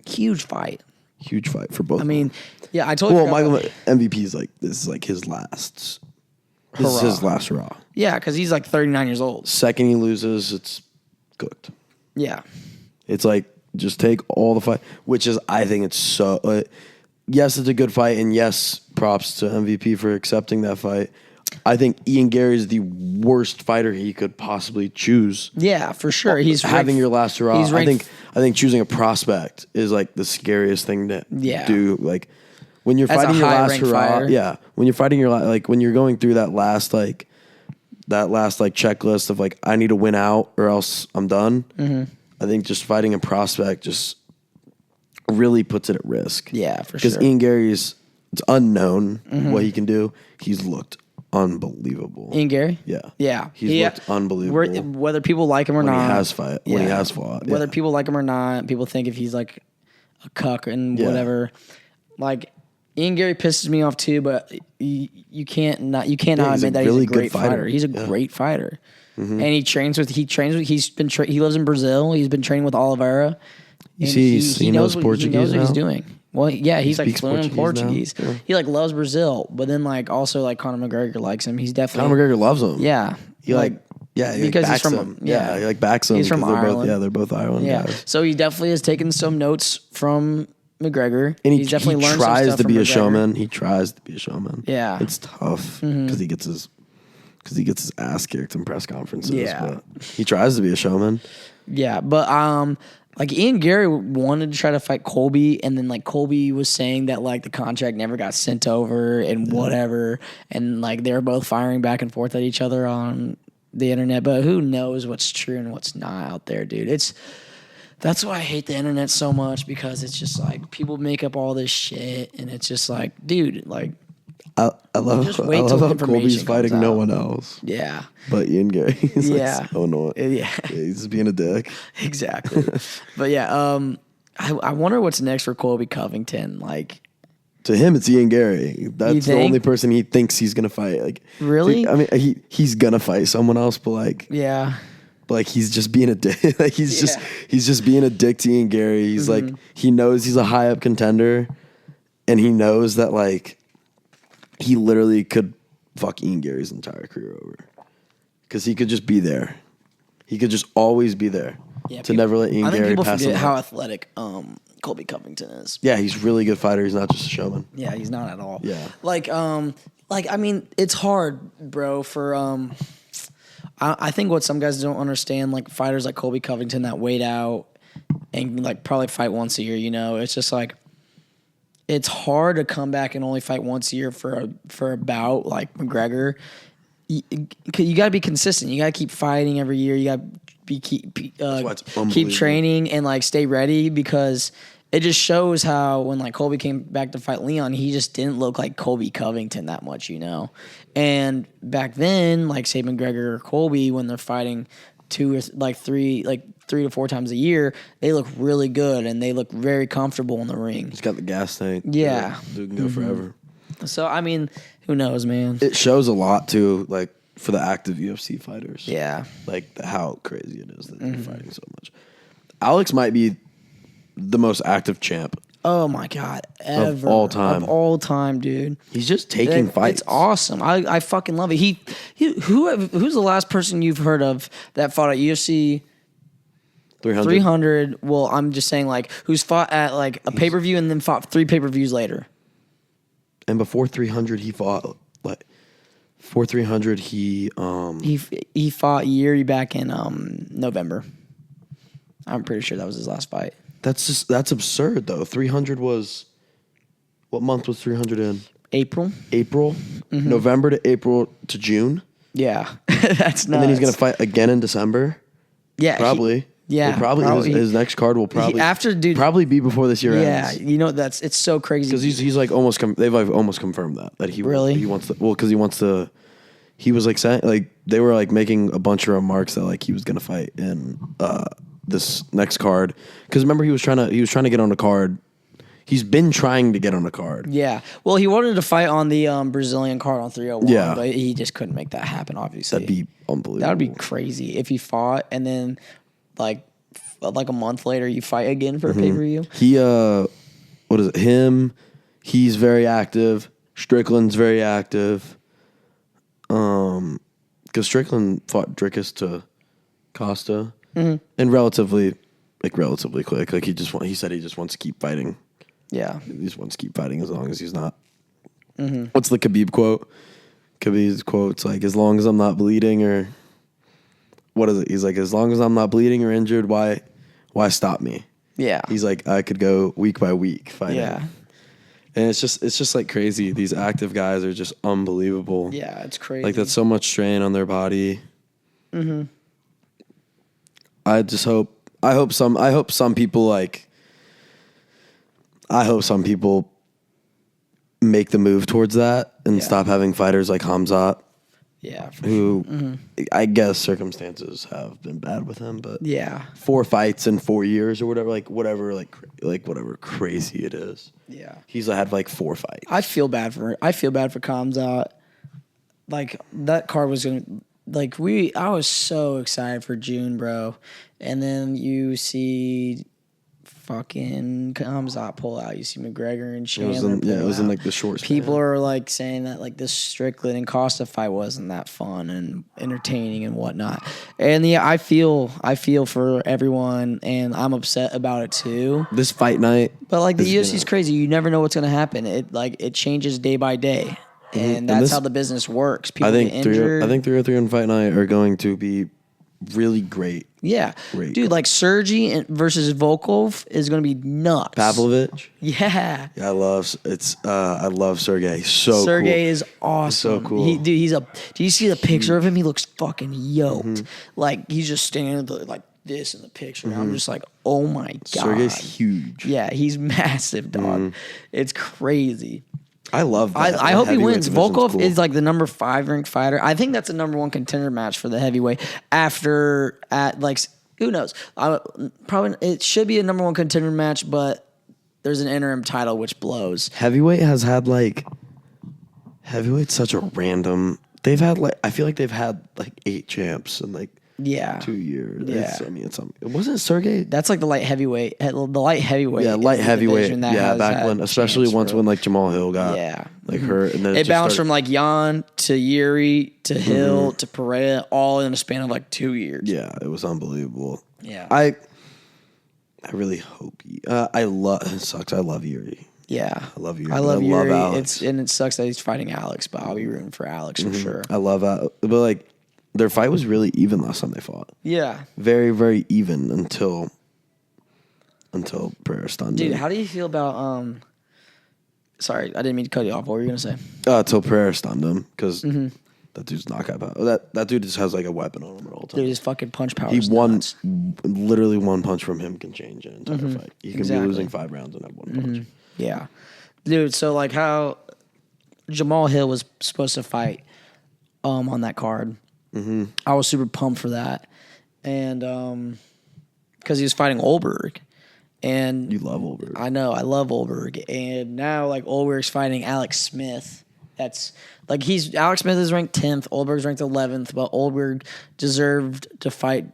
fight. Huge fight for both. I mean, yeah, I told you. Well, Michael MVP is like this is like his last. This is his last hurrah. Yeah, because he's like 39 years old. Second he loses, it's cooked. Yeah. It's like, just take all the fight, which is, I think it's so, yes, it's a good fight, and yes, props to MVP for accepting that fight. I think Ian Gary is the worst fighter he could possibly choose. Yeah, for sure. He's having your last hurrah. I think choosing a prospect is like the scariest thing to do. Like, when you're fighting your last hurrah, when you're fighting when you're going through that last checklist of like, I need to win out or else I'm done. Mm-hmm. I think just fighting a prospect just really puts it at risk. Yeah, for sure. Because Ian Gary's, it's unknown what he can do. He's looked unbelievable. Ian Gary? Yeah. He's looked unbelievable. Whether people like him or not. When he has fought. Whether people like him or not, people think if he's like a cuck and whatever. Like, Ian Gary pisses me off too, but you can't not admit that he's a great fighter. He's a great fighter, and he lives in Brazil. He's been training with Oliveira. He knows Portuguese. He knows what he's now? doing. Well, yeah, he's like fluent in Portuguese. Yeah. He like loves Brazil, but then like also like Conor McGregor likes him. He's definitely Conor McGregor loves him. Yeah, because he's from him. Yeah, he like backs him. He's from Ireland. They're both Ireland guys. So he definitely has taken some notes from McGregor, and he's definitely learned tries some stuff to be from a McGregor. showman. He tries to be a showman. Yeah, it's tough because he gets his ass kicked in press conferences. Yeah, but he tries to be a showman. Yeah, but like Ian Gary wanted to try to fight Colby, and then like Colby was saying that like the contract never got sent over and whatever, and like they were both firing back and forth at each other on the internet. But who knows what's true and what's not out there, dude? That's why I hate the internet so much, because it's just like people make up all this shit, and it's just like, dude, like I love how Colby's fighting no one else. Yeah, but Ian Gary, he's like so annoying. Yeah, he's just being a dick. Exactly. But yeah, I wonder what's next for Colby Covington. Like, to him, it's Ian Gary. That's the only person he thinks he's gonna fight. Like, really? I mean, he's gonna fight someone else, but like, yeah. But like, he's just being a dick. Like, he's just being a dick to Ian Gary. He's like, he knows he's a high up contender, and he knows that like he literally could fuck Ian Gary's entire career over, because he could just be there. He could just always be there. to never let Ian I think Gary people pass him forget up. how athletic Colby Covington is. Yeah, he's a really good fighter. He's not just a showman. Yeah, he's not at all. Yeah. Like I mean, it's hard, bro, for I think what some guys don't understand, like fighters like Colby Covington that wait out and like probably fight once a year, you know, it's just like it's hard to come back and only fight once a year for a bout like McGregor. You got to be consistent. You got to keep fighting every year. You got to keep training and like stay ready, because it just shows how when like Colby came back to fight Leon, he just didn't look like Colby Covington that much, you know. And back then, like say McGregor or Colby, when they're fighting 2 or three to 4 times a year, they look really good and they look very comfortable in the ring. He's got the gas tank. Yeah, dude can go forever. So I mean, who knows, man? It shows a lot too, like for the active UFC fighters. Yeah, like how crazy it is that they're fighting so much. Alex might be the most active champ. Oh my God, ever of all time, dude. He's just taking fights. It's awesome. I fucking love it. Who's the last person you've heard of that fought at UFC 300? Well, I'm just saying, like, who's fought at like a pay-per-view and then fought 3 pay-per-views later. And before 300, he fought like before 300. He fought Jiri back in November. I'm pretty sure that was his last fight. That's absurd though. 300 was, what month was 300 in? April. November to April to June. Yeah, that's nuts. And then he's gonna fight again in December. Yeah, probably. His next card will probably be before this year ends. Yeah, you know it's so crazy because he's like almost they've like almost confirmed that he wants to, because he wants to. He was like saying, like they were like making a bunch of remarks that like he was gonna fight in this next card, because remember he was trying to get on the card. He's been trying to get on the card. Yeah. Well, he wanted to fight on the Brazilian card on 301, yeah, but he just couldn't make that happen, obviously. That'd be unbelievable. That would be crazy if he fought and then like a month later you fight again for a pay-per-view. He what is it? Him, he's very active. Strickland's very active. Because Strickland fought Dricus to Costa. And relatively quick. Like he said he just wants to keep fighting. Yeah. He just wants to keep fighting as long as he's not. What's the Khabib quote? Khabib's quote's like, as long as I'm not bleeding, or what is it? He's like, as long as I'm not bleeding or injured, why stop me? Yeah. He's like, I could go week by week fighting. Yeah. And it's just like crazy. These active guys are just unbelievable. Yeah, it's crazy. Like that's so much strain on their body. I hope some people make the move towards that and stop having fighters like Hamzat. Yeah, who I guess circumstances have been bad with him, but 4 fights in 4 years or whatever, whatever crazy it is. Yeah, he's had like 4 fights. I feel bad for Hamzat. Like that card was gonna. Like I was so excited for June, bro, and then you see fucking Hamzat pull out. You see McGregor and Chandler. It was in like the short span. People are like saying that like this Strickland and Costa fight wasn't that fun and entertaining and whatnot. And yeah, I feel for everyone, and I'm upset about it too. This fight night, but like the UFC's crazy. You never know what's gonna happen. It changes day by day. And that's how the business works. People get injured. I think 303 and Fight Night are going to be really great. Yeah. Great. Dude, like Sergey versus Volkov is going to be nuts. Pavlovich? Yeah. I love Sergey. Sergey is awesome. He's so cool. Do you see the picture of him? He looks fucking yoked. Like he's just standing like this in the picture. I'm just like, oh my God. Sergey's huge. Yeah, he's massive, dog. It's crazy. I love that. I hope he wins. Volkov is like the number 5 ranked fighter. I think that's the number 1 contender match for the heavyweight. Who knows? Probably it should be a number 1 contender match, but there's an interim title which blows. Heavyweight's such a random. I feel like they've had like 8 champs and like 2 years. Yeah. It wasn't Sergey. That's like the light heavyweight. Yeah, light heavyweight. Back when, especially when like Jamal Hill got hurt, and then it bounced from like Jan to Jiri to Hill to Pereira, all in a span of like 2 years. Yeah, it was unbelievable. Yeah. I really hope it sucks. I love Jiri. Yeah. I love Jiri. I love Jiri. Alex. It sucks that he's fighting Alex, but I'll be rooting for Alex for sure. I love Alex. But like their fight was really even last time they fought. Yeah. Very, very even until Pereira stunned him. Dude, how do you feel about sorry, I didn't mean to cut you off. What were you gonna say? Until Pereira stunned him because that dude's knockout power. That dude just has like a weapon on him at all times. Dude, his fucking punch power. He is won. nuts. Literally, one punch from him can change an entire fight. You can be losing 5 rounds and have one punch. Yeah, dude. So like how Jamal Hill was supposed to fight on that card. I was super pumped for that, and because he was fighting Olberg. And You love Olberg. I know, I love Olberg. And now like Olberg's fighting Alex Smith. That's like Alex Smith is ranked 10th, Olberg's ranked 11th, but Olberg deserved to fight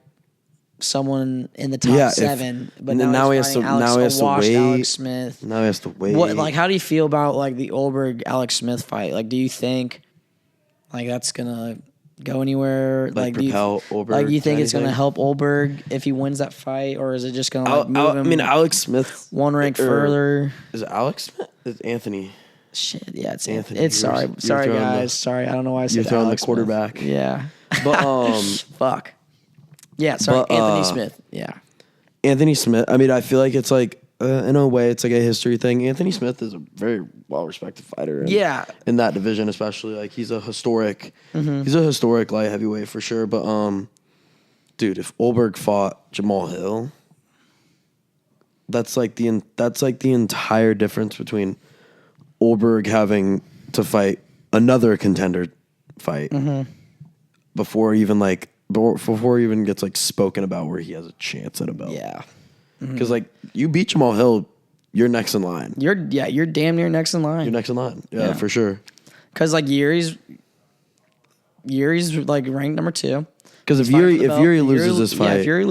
someone in the top 7. But now he has to wait. Alex Smith. Now he has to wait. How do you feel about like the Olberg Alex Smith fight? Like, do you think like that's gonna go anywhere? Like propel Olberg? Like, you think it's gonna help Olberg if he wins that fight, or is it just gonna move him? I mean, Alex Smith one rank further. Is it Alex Smith? It's Anthony. Shit, yeah, it's Anthony. It's sorry guys. Sorry, I don't know why I said you're throwing Alex the quarterback. Smith. Yeah, but fuck. Yeah, sorry, Anthony Smith. Yeah, Anthony Smith. I mean, I feel like it's like in a way it's like a history thing. Anthony Smith is a very well respected fighter. In that division, especially like he's a historic. He's a historic light heavyweight for sure. But dude, if Olberg fought Jamal Hill, that's like the entire difference between Olberg having to fight another contender fight before he even gets like spoken about where he has a chance at a belt. Yeah, because like you beat Jamal Hill, you're next in line. You're damn near next in line. You're next in line. Yeah. For sure. Because like Yuri's like ranked number 2. Because if Jiri loses this fight, if Jiri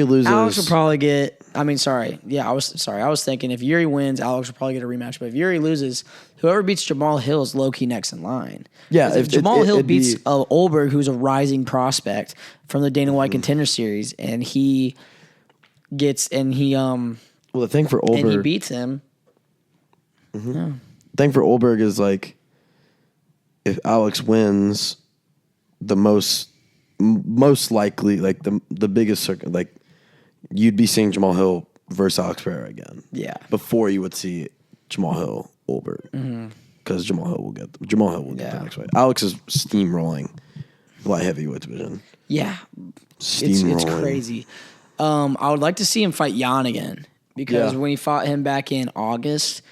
loses, Alex will probably get. I mean, sorry. Yeah, I was thinking if Jiri wins, Alex will probably get a rematch. But if Jiri loses, whoever beats Jamal Hill is low key next in line. Yeah, if Jamal Hill beats Olberg, who's a rising prospect from the Dana White Contender Series, and he gets well, the thing for Olberg, and he beats him. The thing for Olberg is like if Alex wins, the most likely, like the biggest circuit, like you'd be seeing Jamal Hill versus Alex Pereira again. Yeah. Before you would see Jamal Hill Olberg, because Jamal Hill will get the next fight. Alex is steamrolling light heavyweight division. Yeah, it's crazy. I would like to see him fight Jan again because when he fought him back in August,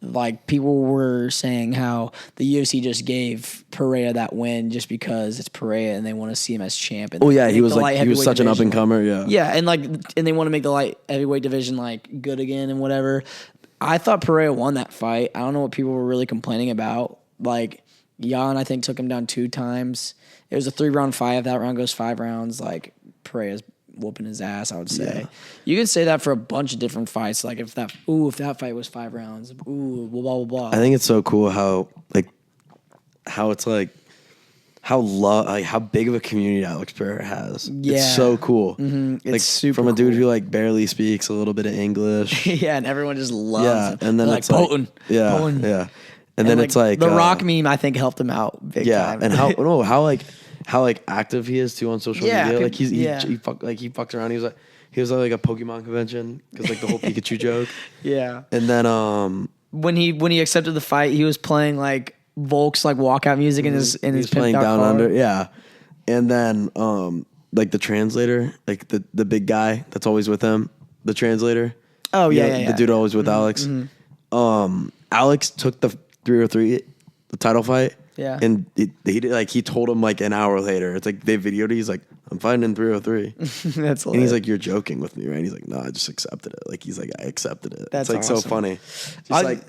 like people were saying how the UFC just gave Pereira that win just because it's Pereira and they want to see him as champ. And he was such an up and comer. Yeah, and they want to make the light heavyweight division like good again and whatever. I thought Pereira won that fight. I don't know what people were really complaining about. Like Jan, I think took him down 2 times. It was a 3-round fight. If that round goes 5 rounds, like Pereira's whooping his ass, I would say. Yeah. You can say that for a bunch of different fights. Like if that fight was 5 rounds, blah blah blah. I think it's so cool how it's like how big of a community Alex Pereira has. Yeah. It's so cool. Mm-hmm. It's super from a dude cool. who like barely speaks a little bit of English. Yeah, and everyone just loves it. And then like it's potent. Potent. Yeah. And then it's like the Rock meme I think helped him out big time. And how active he is too on social media. Like he fucks around. He was at like a Pokemon convention because like the whole Pikachu joke. Yeah. And then when he accepted the fight, he was playing like Volk's like walkout music in his playing Down car. Under. Yeah. And then like the translator, like the big guy that's always with him, the translator. Oh yeah. The dude always with Alex. Mm-hmm. Alex took the 303, the title fight. Yeah. And he told him like an hour later. It's like they videoed it. He's like, I'm fighting in 303. That's hilarious. And he's like, you're joking with me, right? He's like, no, I just accepted it. Like he's like, I accepted it. That's like awesome. So funny.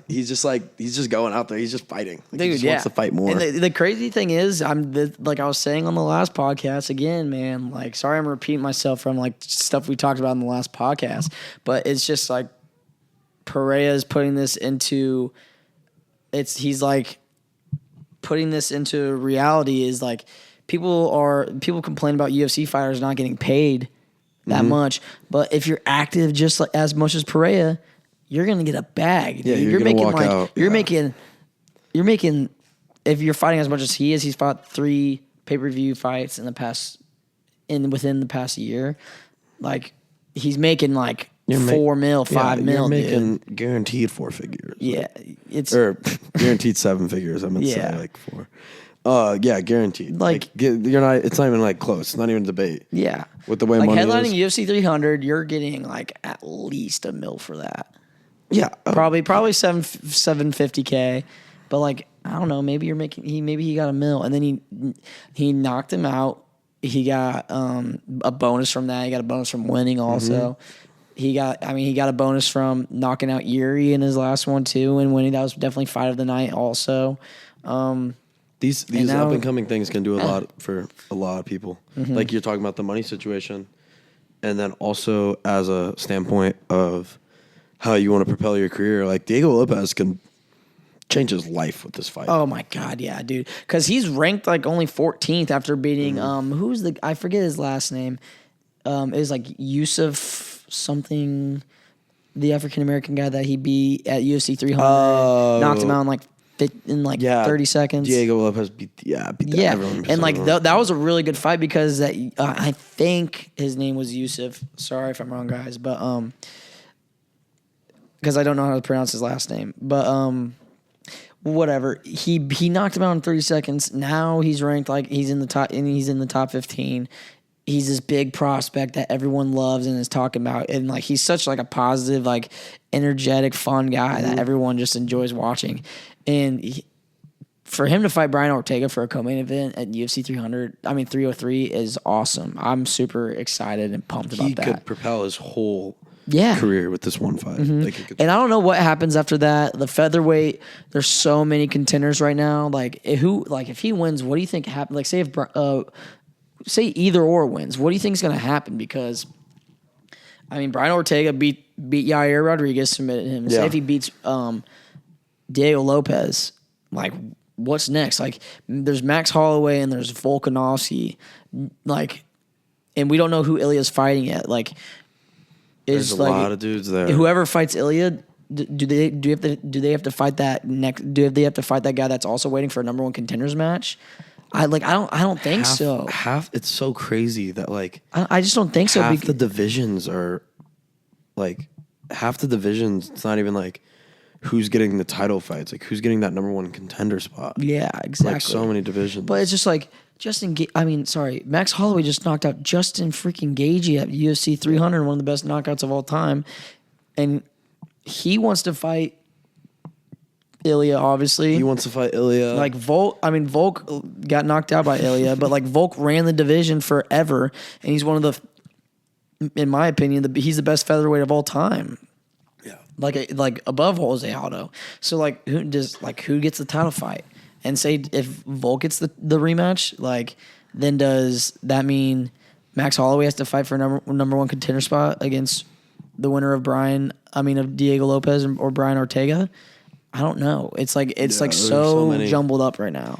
He's just going out there. He's just fighting. Like, he just wants to fight more. And the crazy thing is, like I was saying on the last podcast again, man. Like, sorry, I'm repeating myself from like stuff we talked about in the last podcast, but it's just like Pereira is putting this into. He's like putting this into reality is like people complain about UFC fighters not getting paid that much. But if you're active just like as much as Pereira, you're gonna get a bag. Dude. Yeah, you're making walk out. You're making. If you're fighting as much as he is, he's fought 3 pay-per-view fights within the past year. Like he's making like 4 mil, 5 mil. You're making dude. guaranteed 4 figures. Yeah, or guaranteed 7 figures. I meant to say like 4. Yeah, guaranteed. Like you're not. It's not even like close. It's not even a debate. Yeah, with the way like money headlining is. UFC 300, you're getting like at least $1 million for that. Yeah, probably 750K, but like I don't know. Maybe he got $1 million, and then he knocked him out. He got a bonus from that. He got a bonus from winning also. He got a bonus from knocking out Jiri in his last one too and winning. That was definitely fight of the night also. These up and coming things can do a lot for a lot of people. Like you're talking about the money situation, and then also as a standpoint of how you want to propel your career. Like Diego Lopez can change his life with this fight. Oh my God, yeah, dude. Because he's ranked like only 14th after beating I forget his last name. It was like Yusuf something, the African American guy that he beat at UFC 300, knocked him out in 30 seconds. Diego Lopez beat everyone. And like that was a really good fight because I think his name was Yusuf. Sorry if I'm wrong, guys, but because I don't know how to pronounce his last name, but whatever. He knocked him out in 30 seconds. Now he's ranked like he's in the top 15. He's this big prospect that everyone loves and is talking about, and like he's such like a positive, like energetic, fun guy that everyone just enjoys watching. And for him to fight Brian Ortega for a co-main event at UFC 303 is awesome. I'm super excited and pumped about that. He could propel his whole career with this one fight. Like and I don't know what happens after that. The featherweight, there's so many contenders right now. Like if he wins, what do you think happens? Like say either or wins, what do you think is going to happen? Because Brian Ortega beat Yair Rodriguez, submitted him. Yeah. Say if he beats Diego Lopez, like what's next? Like there's Max Holloway and there's Volkanovski, like, and we don't know who Ilya's fighting yet. Like, there's a lot of dudes there. Whoever fights Ilya, do they have to fight that next? Do they have to fight that guy that's also waiting for a number 1 contenders match? I don't think so. It's so crazy that like I just don't think so. Half the divisions are like half the divisions. It's not even like who's getting the title fights. Like who's getting that number 1 contender spot. Yeah, exactly. Like so many divisions. But it's just like Max Holloway just knocked out Justin freaking Gaethje at UFC 300, one of the best knockouts of all time, and he wants to fight Ilya, obviously. He wants to fight Ilya. Like Volk got knocked out by Ilya, but like Volk ran the division forever, and he's one of the, in my opinion, he's the best featherweight of all time. Yeah, like above Jose Aldo. So like who gets the title fight? And say if Volk gets the rematch, like then does that mean Max Holloway has to fight for a number 1 contender spot against the winner of Diego Lopez or Brian Ortega? I don't know. It's so jumbled up right now.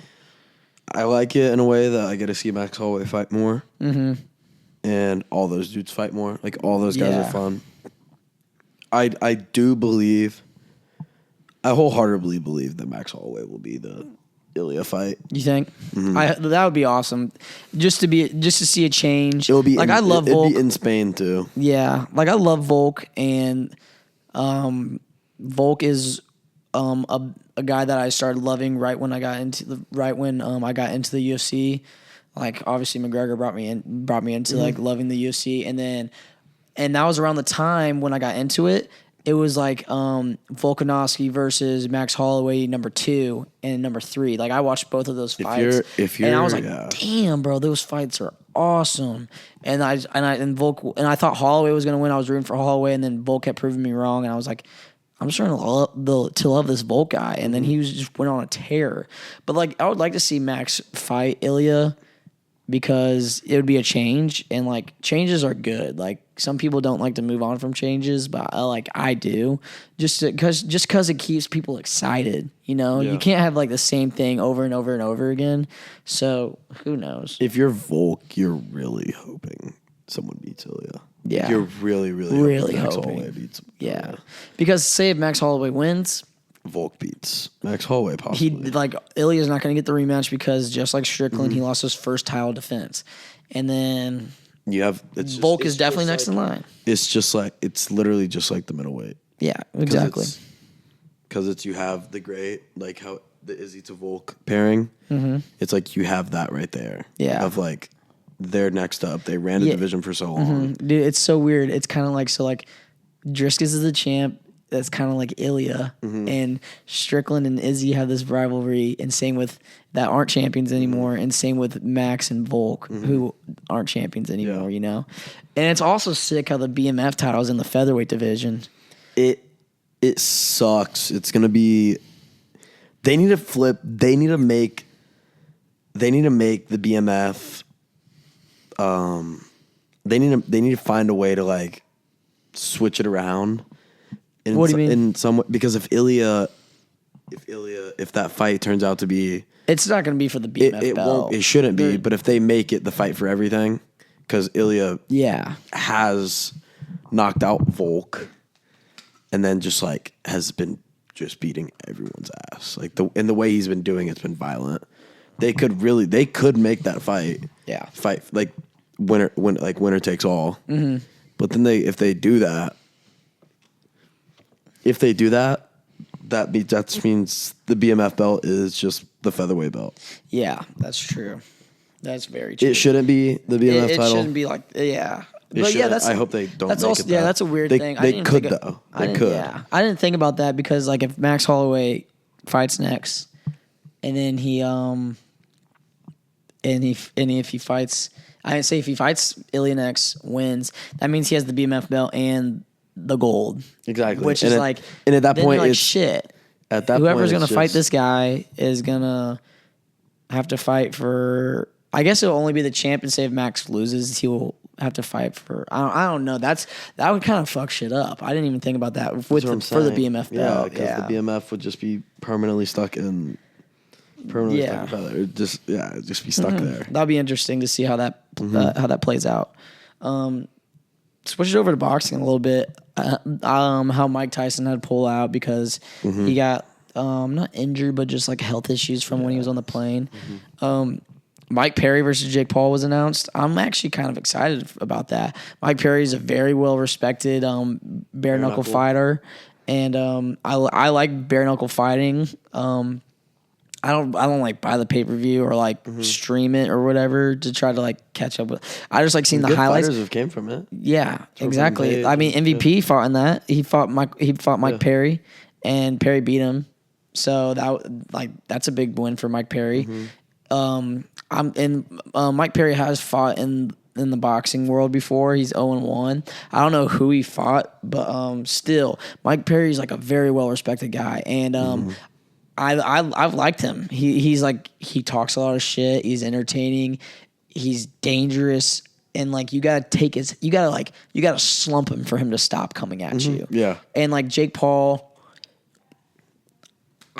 I like it in a way that I get to see Max Holloway fight more. And all those dudes fight more. Like all those guys are fun. I wholeheartedly believe that Max Holloway will be the Ilya fight. You think? That would be awesome. Just to see a change. It'll be like I love Volk. It'd be in Spain too. Yeah, like I love Volk, and Volk is a guy that I started loving right when I got into the UFC. Like obviously McGregor brought me into like loving the UFC, and that was around the time when I got into it. It was like Volkanovski versus Max Holloway number 2 and number 3. Like I watched both of those fights, and I was like, "Damn, bro, those fights are awesome." And I thought Holloway was gonna win. I was rooting for Holloway, and then Volk kept proving me wrong. And I was like, "I'm starting to love this Volk guy." And then he just went on a tear. But like, I would like to see Max fight Ilya because it would be a change, and like changes are good. Like some people don't like to move on from changes, but I do, just because it keeps people excited. You know, you can't have like the same thing over and over and over again. So who knows? If you're Volk, you're really hoping someone beats Ilya. Yeah. You're really Max hoping. Holloway beats him. Yeah. Because say if Max Holloway wins, Volk beats Max Holloway possibly. Ilya's not going to get the rematch because just like Strickland, he lost his first title defense. And then Volk is definitely next in line. It's literally just like the middleweight. Yeah, exactly. Because you have the great, like how the Izzy to Volk pairing. Mm-hmm. It's like you have that right there. Yeah. Of like, they're next up. They ran the division for so long. Mm-hmm. Dude, it's so weird. It's kind of like, Dricus is the champ. That's kind of like Ilya. Mm-hmm. And Strickland and Izzy have this rivalry. And same with that aren't champions anymore. Mm-hmm. And same with Max and Volk, who aren't champions anymore, you know? And it's also sick how the BMF title's in the featherweight division. It sucks. It's going to be... They need to flip... They need to make the BMF... They need to find a way to, like, switch it around. What do you mean? In some way, because if that fight turns out to be, it's not going to be for the BMF belt. It shouldn't be. But if they make it the fight for everything, because Ilya, has knocked out Volk, and then just like has been just beating everyone's ass. Like the way he's been doing, it's been violent. They could make that fight. Yeah, fight like winner takes all. Mm-hmm. But then if they do that. That means the BMF belt is just the featherweight belt. Yeah, that's true. That's very true. It shouldn't be the BMF title. It shouldn't be like, yeah. But I hope they don't make it that. Yeah, that's a weird thing. They could, though. They could. Yeah. I didn't think about that because, like, if Max Holloway fights next, and then if he fights Ilya next, wins, that means he has the BMF belt and the gold. Exactly. Which is like... And at that point, like, shit. At that whoever's point, going to fight this guy is going to have to fight for... I guess it'll only be the champ, and say if Max loses, he will have to fight for... I don't know. That would kind of fuck shit up. I didn't even think about that for the BMF belt. Yeah, because the BMF would just be permanently stuck in... stuck in it'd just be stuck there. That'll be interesting to see how that plays out. Switch it over to boxing a little bit. How Mike Tyson had to pull out because he got not injured, but just like health issues from when he was on the plane. Mike Perry versus Jake Paul was announced. I'm actually kind of excited about that. Mike Perry is a very well respected bare knuckle fighter, and I like bare knuckle fighting. I don't like buy the pay-per-view or like stream it or whatever to try to like catch up with. I just like seeing the highlights. Fighters have came from it. Yeah, exactly. I mean, MVP fought in that. He fought Mike Perry, and Perry beat him. So that's a big win for Mike Perry. Mike Perry has fought in the boxing world before. He's 0-1. I don't know who he fought, but still, Mike Perry's like a very well respected guy, and I've liked him. He's like, he talks a lot of shit. He's entertaining. He's dangerous, and like you gotta slump him for him to stop coming at you. Yeah. And like Jake Paul,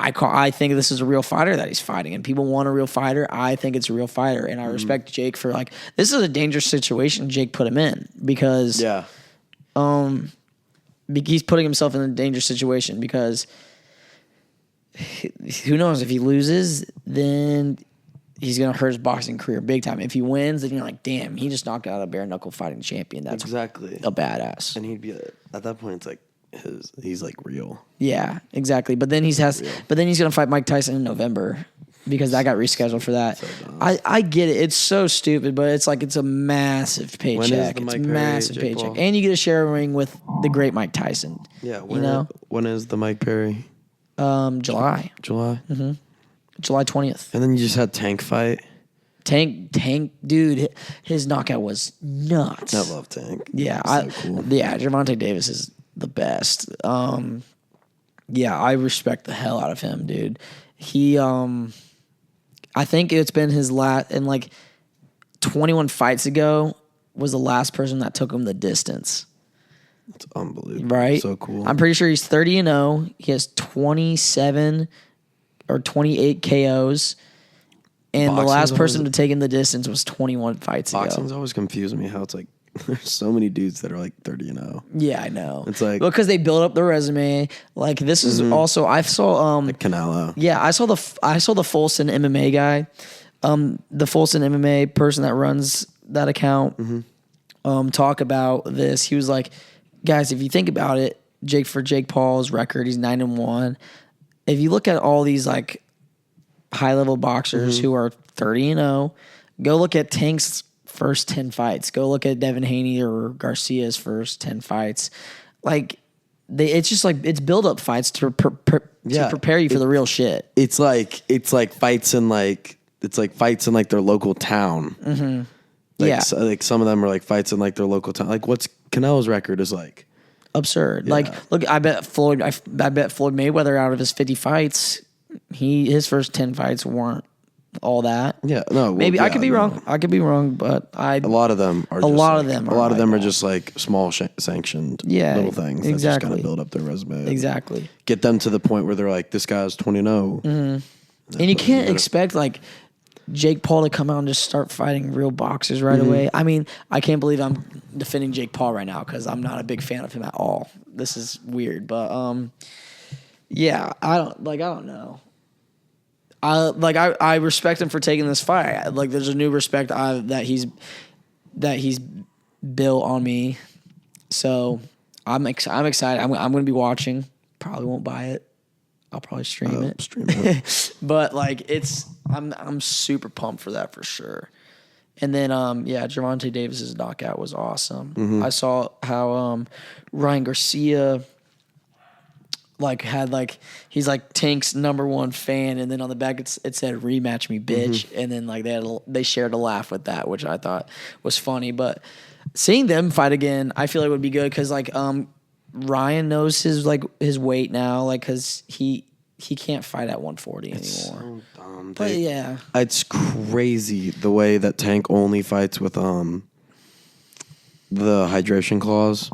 I think this is a real fighter that he's fighting, and people want a real fighter. I think it's a real fighter, and I respect Jake for like, this is a dangerous situation Jake put him in because he's putting himself in a dangerous situation because. Who knows, if he loses, then he's going to hurt his boxing career big time. If he wins, then you're like, damn, he just knocked out a bare knuckle fighting champion. That's exactly a badass. And he'd be at that point, it's like he's like real. Yeah, exactly. But then he's going to fight Mike Tyson in November because that got rescheduled for that. So I get it. It's so stupid, but it's like it's a massive paycheck. It's a massive paycheck. Paul? And you get to share a ring with the great Mike Tyson. Yeah, when is the Mike Perry? July. Mm-hmm. July 20th. And then you just had Tank fight. Tank, dude, his knockout was nuts. I love Tank. Yeah, so cool. Yeah, Gervonta Davis is the best. Yeah, I respect the hell out of him, dude. He, I think it's been his last, and like 21 fights ago was the last person that took him the distance. It's unbelievable. Right? So cool. I'm pretty sure he's 30-0. He has 27 or 28 KOs. And the last person to take in the distance was 21 fights ago. Boxing's always confused me how it's like there's so many dudes that are like 30-0. Yeah, I know. It's like because they build up their resume. Like this is also I saw like Canelo. Yeah, I saw the Folson MMA guy, the Folson MMA person that runs that account. Talk about this. He was like, guys, if you think about it, Jake Paul's record, he's 9-1. If you look at all these like high level boxers who are 30-0, go look at Tank's first 10 fights. Go look at Devin Haney or Garcia's first 10 fights. Like it's just like it's build up fights to prepare you for the real shit. It's like fights in like their local town. Like, like some of them are like fights in like their local town. Like what's Canelo's record is like absurd. Yeah. Like look, I bet Floyd Mayweather out of his 50 fights, his first 10 fights weren't all that. Yeah, no. Maybe I could be wrong. I could be wrong, but a lot of them are. A lot of them are just like small sanctioned little things. Exactly. That just kind of build up their resume. Exactly. Get them to the point where they're like, this guy's 20-0. And you can't expect like Jake Paul to come out and just start fighting real boxers right away. I mean, I can't believe I'm defending Jake Paul right now because I'm not a big fan of him at all. This is weird, but yeah, I don't know. I respect him for taking this fight. Like, there's a new respect that he's built on me. So I'm excited. I'm going to be watching. Probably won't buy it. I'll probably stream it. But like I'm super pumped for that for sure. And then Gervonta Davis's knockout was awesome. I saw how Ryan Garcia he's like Tank's #1 fan, and then on the back it said "rematch me, bitch," and then like they shared a laugh with that, which I thought was funny. But seeing them fight again, I feel like would be good because like Ryan knows his weight now, like because he can't fight at 140 anymore. So dumb. But yeah, it's crazy the way that Tank only fights with the hydration clause.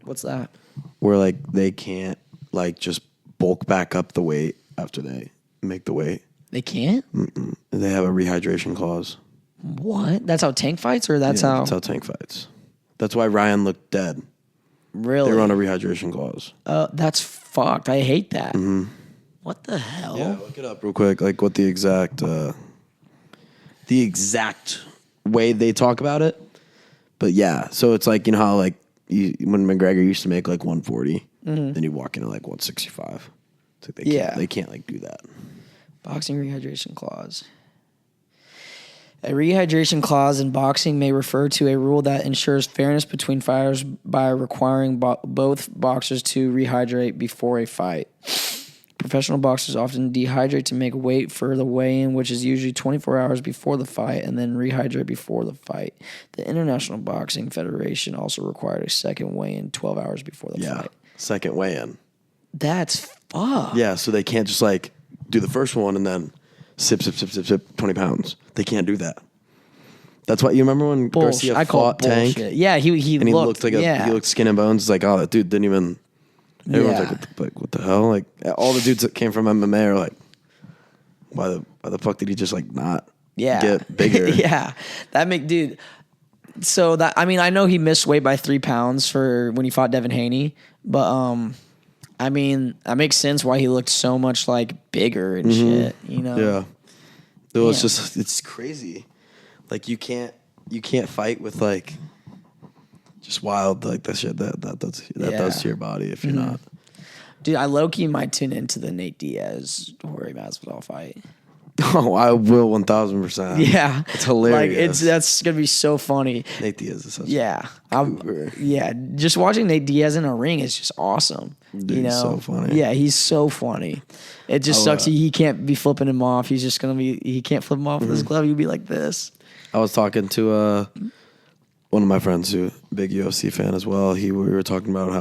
What's that? Where like they can't like just bulk back up the weight after they make the weight. They can't? They have a rehydration clause. What? That's how Tank fights, or that's how Tank fights. That's why Ryan looked dead. Really? They were on a rehydration clause. That's fucked. I hate that. What the hell? Yeah, look it up real quick. Like what the exact way they talk about it. But yeah, so it's like, you know how like when McGregor used to make like 140, then you walk into like 165. It's like they can't like do that. Boxing rehydration clause. A rehydration clause in boxing may refer to a rule that ensures fairness between fighters by requiring both boxers to rehydrate before a fight. Professional boxers often dehydrate to make weight for the weigh-in, which is usually 24 hours before the fight, and then rehydrate before the fight. The International Boxing Federation also required a second weigh-in 12 hours before the fight. Second weigh-in. That's fucked. Yeah, so they can't just like do the first one and then sip, 20 pounds. They can't do that. That's why you remember when Garcia fought Tank? Yeah, he looked like he looked skin and bones. It's like, oh, that dude didn't even. Everyone's like, what the hell? Like all the dudes that came from MMA are like, why the fuck did he just like not get bigger? Yeah, dude. So that I know he missed weight by 3 pounds for when he fought Devin Haney, but I mean that makes sense why he looked so much like bigger and shit. You know? Yeah. It was just it's crazy. Like you can't fight with like. Just wild, like that shit that does to your body if you're not. Dude, I low-key might tune into the Nate Diaz Jorge Masvidal fight. Oh, I will 1,000%. Yeah, it's hilarious. Like that's gonna be so funny. Nate Diaz is such just watching Nate Diaz in a ring is just awesome. Dude, you know, he's so funny. Yeah, he's so funny. It just sucks he can't be flipping him off. He's just he can't flip him off with his glove. He'd be like this. I was talking to one of my friends who big UFC fan as well. We were talking about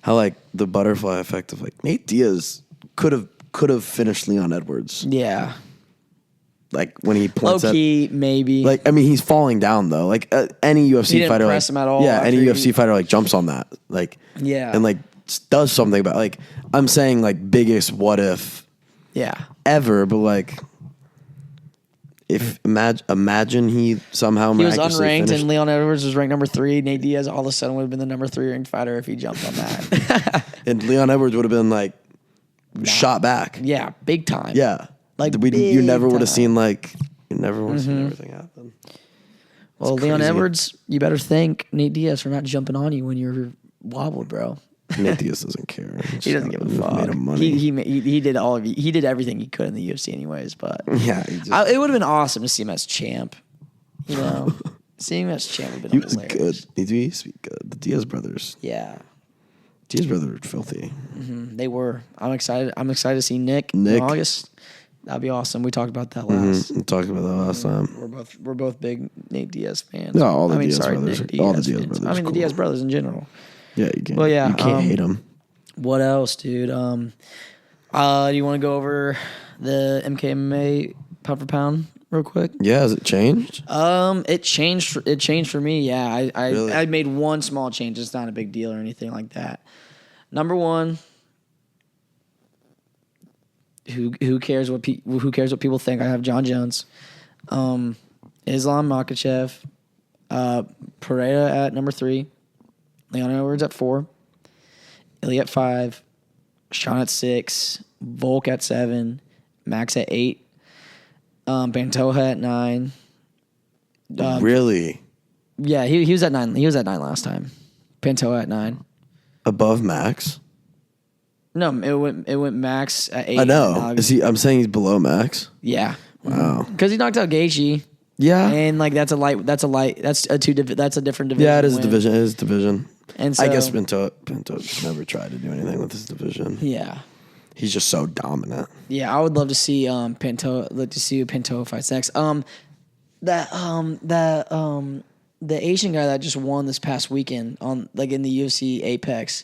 how like the butterfly effect of like Nate Diaz could have finished Leon Edwards. Yeah. Like when he points low-key, maybe. Like I mean he's falling down though. Like any UFC he didn't fighter press like him at all. Yeah, any UFC fighter like jumps on that. Like and like does something about like I'm saying like biggest what if ever, but like imagine he somehow He was miraculously unranked, finished. and Leon Edwards was ranked number 3. Nate Diaz all of a sudden would have been the number 3 ranked fighter if he jumped on that. And Leon Edwards would have been like shot back. Yeah, big time. Yeah, Like you never would have time. seen everything happen. Well, Leon Edwards, you better thank Nate Diaz for not jumping on you when you were wobbled, bro. Nate Diaz doesn't care. He doesn't give a fuck. Made him money. He did he did everything he could in the UFC anyways. But yeah, it would have been awesome to see him as champ. You know, seeing him as champ would have been hilarious. Good. He used to be good. The Diaz brothers. Yeah. Diaz brothers were filthy. Mm-hmm. They were. I'm excited to see Nick in August. That'd be awesome. We talked about that last. We talked about that last time. We're both big Nate Diaz fans. No, all the Diaz brothers. All the Diaz brothers. The Diaz brothers in general. Yeah, you can't. Well, yeah, you can't hate them. What else, dude? Do you want to go over the MKMA pound for pound real quick? Yeah, has it changed? It changed for me. Yeah, Really? I made one small change. It's not a big deal or anything like that. Number one. Who cares what people think? I have John Jones, Islam Makhachev, Pereira at number 3, Leon Edwards at 4, Ilya at 5, Sean at 6, Volk at 7, Max at 8, Pantoja at 9. Really? Yeah, he was at 9. He was at 9 last time. Pantoja at 9. Above Max? No, it went Max at 8. I know. I'm saying he's below Max. Yeah. Wow. Because he knocked out Gaethje. Yeah. And like that's a different division. Yeah, it is a division. It is division. And so, I guess Pinto never tried to do anything with his division. Yeah. He's just so dominant. Yeah, I would love to see Pinto fight next. The Asian guy that just won this past weekend in the UFC Apex.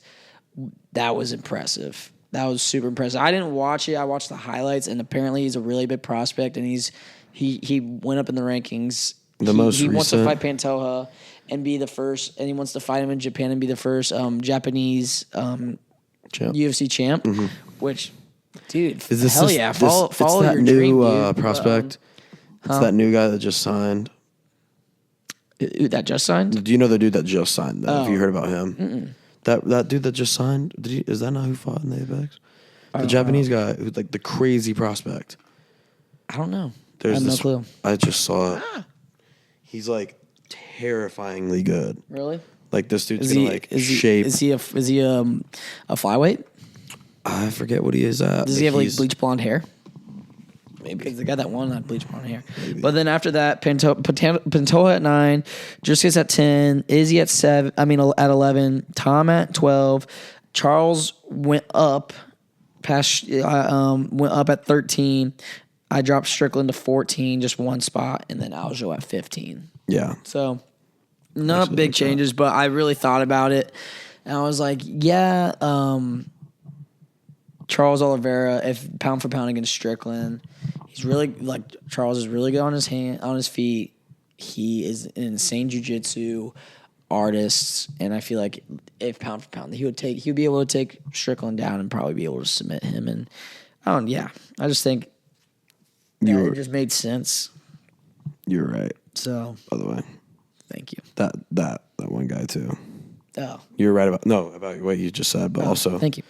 That was impressive. That was super impressive. I didn't watch it. I watched the highlights, and apparently he's a really big prospect, and he went up in the rankings. He wants to fight Pantoja and be the first, and he wants to fight him in Japan and be the first Japanese UFC champ. Mm-hmm. Which, dude, follow your dream, dude. Prospect. It's that new guy that just signed. That just signed? Do you know the dude that just signed? Have you heard about him? Mm-mm. That dude that just signed, is that not who fought in the Apex? The Japanese guy who's like the crazy prospect. I don't know. I have no clue. I just saw it. He's like terrifyingly good. Really? Like this dude's shape. Is he a flyweight? I forget what he is at. Does he have bleach blonde hair? Maybe because the guy that won had bleach blonde hair. Maybe. But then after that, Pantoja at 9, Dricus at 10, Izzy at 7. At 11, Tom at 12. Charles went up at 13. I dropped Strickland to 14, just one spot, and then Aljo at 15. Yeah. So not big changes, but I really thought about it, and I was like, yeah. Charles Oliveira, if pound for pound against Strickland, he's really Charles is really good on his feet. He is an insane jiu-jitsu artist, and I feel like if pound for pound, he would be able to take Strickland down and probably be able to submit him. And I just think it just made sense. You're right. So, by the way, thank you. That one guy too. Oh, you're right about what you just said, but also thank you.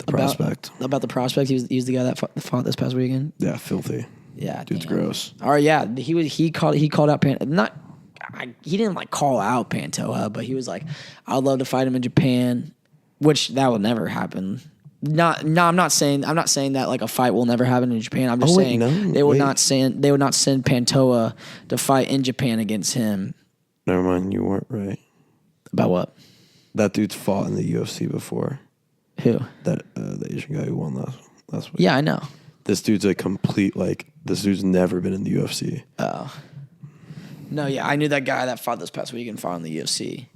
The prospect. About the prospect, he was the guy that fought this past weekend. Yeah, filthy. Yeah, dude's gross. All right, yeah, he called out he didn't call out Pantoja, but he was like, I'd love to fight him in Japan, which that will never happen. I'm not saying that a fight will never happen in Japan. I'm just saying they would not send Pantoja to fight in Japan against him. Never mind, you weren't right. About what? That dude's fought in the UFC before. Who? That the Asian guy who won last week. Yeah, I know. This dude's a complete this dude's never been in the UFC. Oh. No, yeah, I knew that guy that fought this past week and fought in the UFC.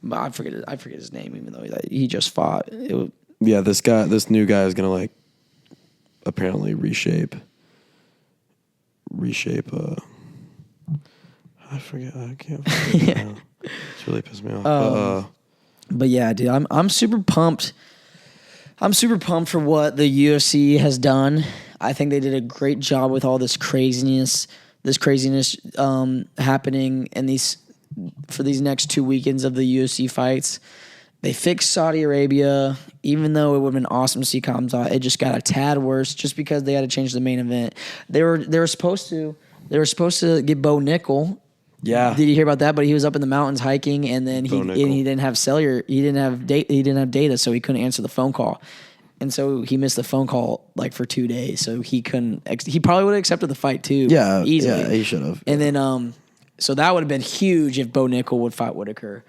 But I forget his name, even though he just fought. This new guy is gonna apparently reshape. I forget. I can't forget it now. It's really pissed me off. But yeah, dude, I'm super pumped. I'm super pumped for what the UFC has done. I think they did a great job with all this craziness this craziness happening in for these next 2 weekends of the UFC fights. They fixed Saudi Arabia, even though it would have been awesome to see Khamzat. It just got a tad worse just because they had to change the main event. They were supposed to get Bo Nickel. Yeah. Did you hear about that? But he was up in the mountains hiking, and then he didn't have cellular. He didn't have data, so he couldn't answer the phone call. And so he missed the phone call like for 2 days. So he couldn't. He probably would have accepted the fight too. Yeah, easily. Yeah, he should have. And then so that would have been huge if Bo Nickel would fight Whittaker.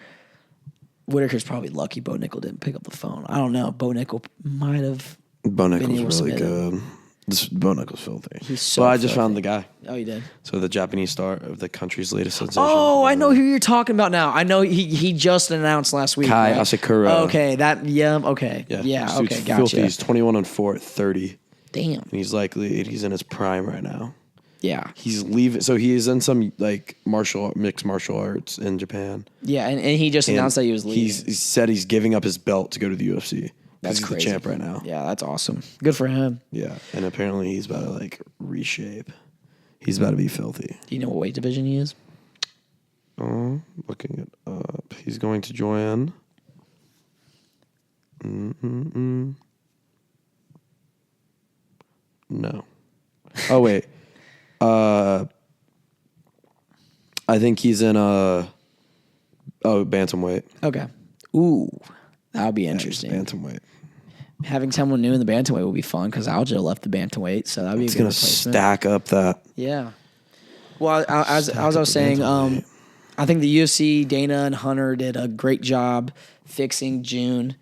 Whittaker's probably lucky Bo Nickel didn't pick up the phone. I don't know. Bo Nickel might have. Bo Nickel's really good. This Bo Nickel's filthy. He's so I just found the guy. Oh, you did? So the Japanese star of the country's latest sensation. Oh, I know who you're talking about now. I know he just announced last week. Kai right? Asakura. Okay, okay. Yeah, okay, gotcha. Filthy. He's 21-4 at 30. Damn. And he's in his prime right now. Yeah. He's leaving. So he is in some like mixed martial arts in Japan. Yeah, and he just announced that he was leaving. He said he's giving up his belt to go to the UFC. That's he's crazy. The champ right now. Yeah, that's awesome. Good for him. Yeah, and apparently he's about to like reshape. He's about to be filthy. Do you know what weight division he is? Looking it up. He's going to join. No. Oh wait. I think he's in bantamweight. Okay. Ooh, that would be interesting. Bantamweight. Having someone new in the bantamweight would be fun because Aljo left the bantamweight, so that'd be. It's gonna stack up that. Yeah. Well, as I was saying, I think the UFC, Dana and Hunter did a great job fixing June.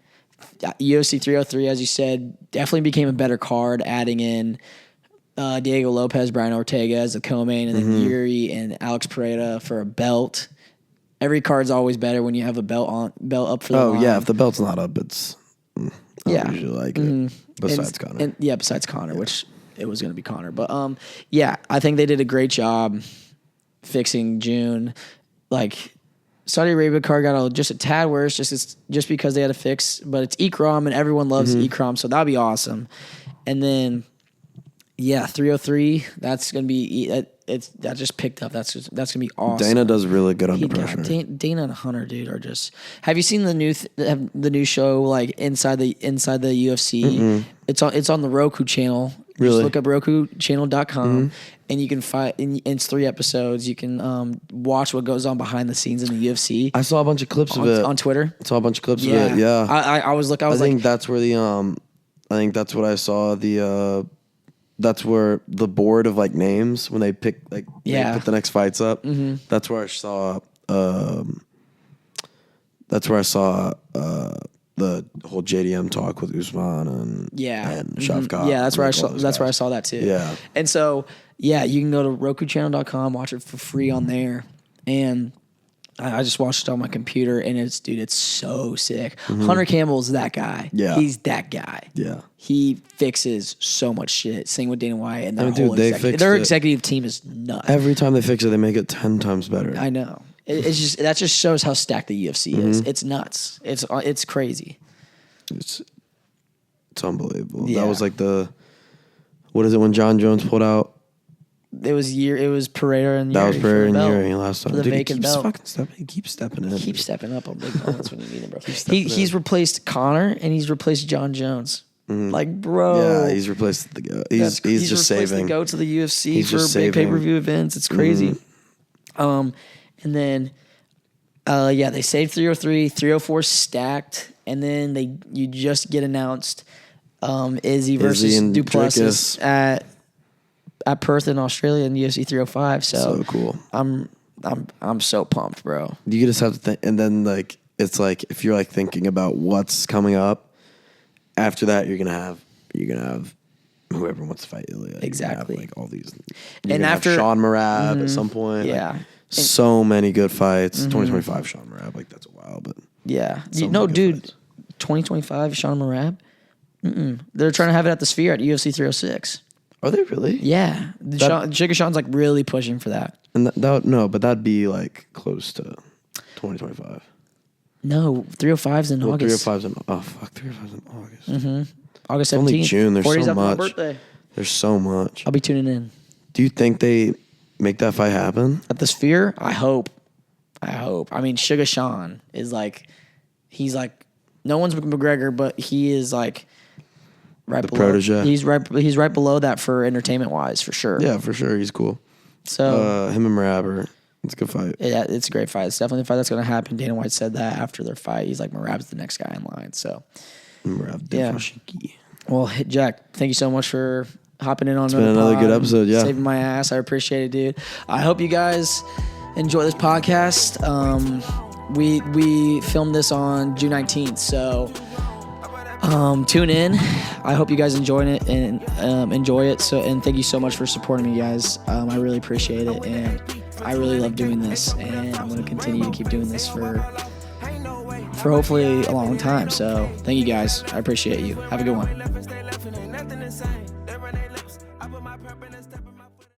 UFC 303, as you said, definitely became a better card, adding in Diego Lopez, Brian Ortega as a co-main, and then Jiri and Alex Pereira for a belt. Every card's always better when you have a belt up for the line. Yeah, if the belt's not up, it's I don't usually like it. Besides Connor. Besides Connor, which it was going to be Connor. But yeah, I think they did a great job fixing June. Like Saudi Arabia card got just a tad worse, just because they had to fix. But it's Ikram, and everyone loves Ikram, so that'd be awesome. And then 303. That's going to be that just picked up. That's going to be awesome. Dana does really good under pressure. Dana and Hunter, dude, are just. Have you seen the new show like inside the UFC? It's on the Roku channel. Really? Just look up RokuChannel.com and you can find. It's 3 episodes. You can watch what goes on behind the scenes in the UFC. I saw a bunch of clips of it on Twitter. I saw a bunch of clips of it. Yeah. I think that's where I think that's what I saw that's where the board of like names when they pick they put the next fights up. That's where I saw. That's where I saw the whole JDM talk with Usman and Shavkat. Yeah, that's where I saw. That's where I saw that too. Yeah, and so you can go to RokuChannel.com, watch it for free on there, and I just watched it on my computer, and it's so sick. Hunter Campbell's that guy. Yeah. He's that guy. Yeah. He fixes so much shit. Same with Dana White and their executive team is nuts. Every time they fix it, they make it 10 times better. I know. That just shows how stacked the UFC is. It's nuts. It's crazy. It's unbelievable. Yeah. That was like what is it when John Jones pulled out? It was Pereira and Jiri. That was Pereira and Jiri last time. For the vacant belt. He keeps stepping in. Keep stepping up on big moments when you need him, bro. He's replaced Connor and he's replaced John Jones. Like, bro. Yeah, he's replaced the goat. He's just saving. The goat to the UFC for big pay-per-view events. It's crazy. And then, they saved 303, 304 stacked, and then you just get announced Izzy versus Duplessis at Perth in Australia in UFC 305. So cool. I'm so pumped, bro. You just have to think, and then it's like if you're like thinking about what's coming up after that, you're gonna have whoever wants to fight you. Exactly. Have, all these. And after Sean Merab at some point. Yeah. So many good fights. 2025 Sean Merab, that's a while, but yeah. Dude, 2025 Sean Merab. They're trying to have it at the Sphere at UFC 306. Are they really? Yeah. Jigga Sean's like really pushing for that. And but that'd be like close to 2025. No, 305's in August. 305's in August. August 17th. Only June. There's so much. My birthday. There's so much. I'll be tuning in. Do you think make that fight happen? At the Sphere? I hope. I mean, Sugar Sean is like, he's like, no one's McGregor, but he is like right below. Protege. He's right below that for entertainment wise, for sure. Yeah, for sure. He's cool. So him and Marab it's a good fight. Yeah, it's a great fight. It's definitely a fight that's going to happen. Dana White said that after their fight. He's like, Marab's the next guy in line. So, yeah. Well, Jack, thank you so much for hopping in on another good episode. Yeah, saving my ass. I appreciate it, dude. I hope you guys enjoy this podcast. We filmed this on June 19th, so tune in. I hope you guys enjoy it and enjoy it. So, and thank you so much for supporting me, guys. I really appreciate it, and I really love doing this, and I'm going to continue to keep doing this for hopefully a long time. So thank you guys. I appreciate you. Have a good one.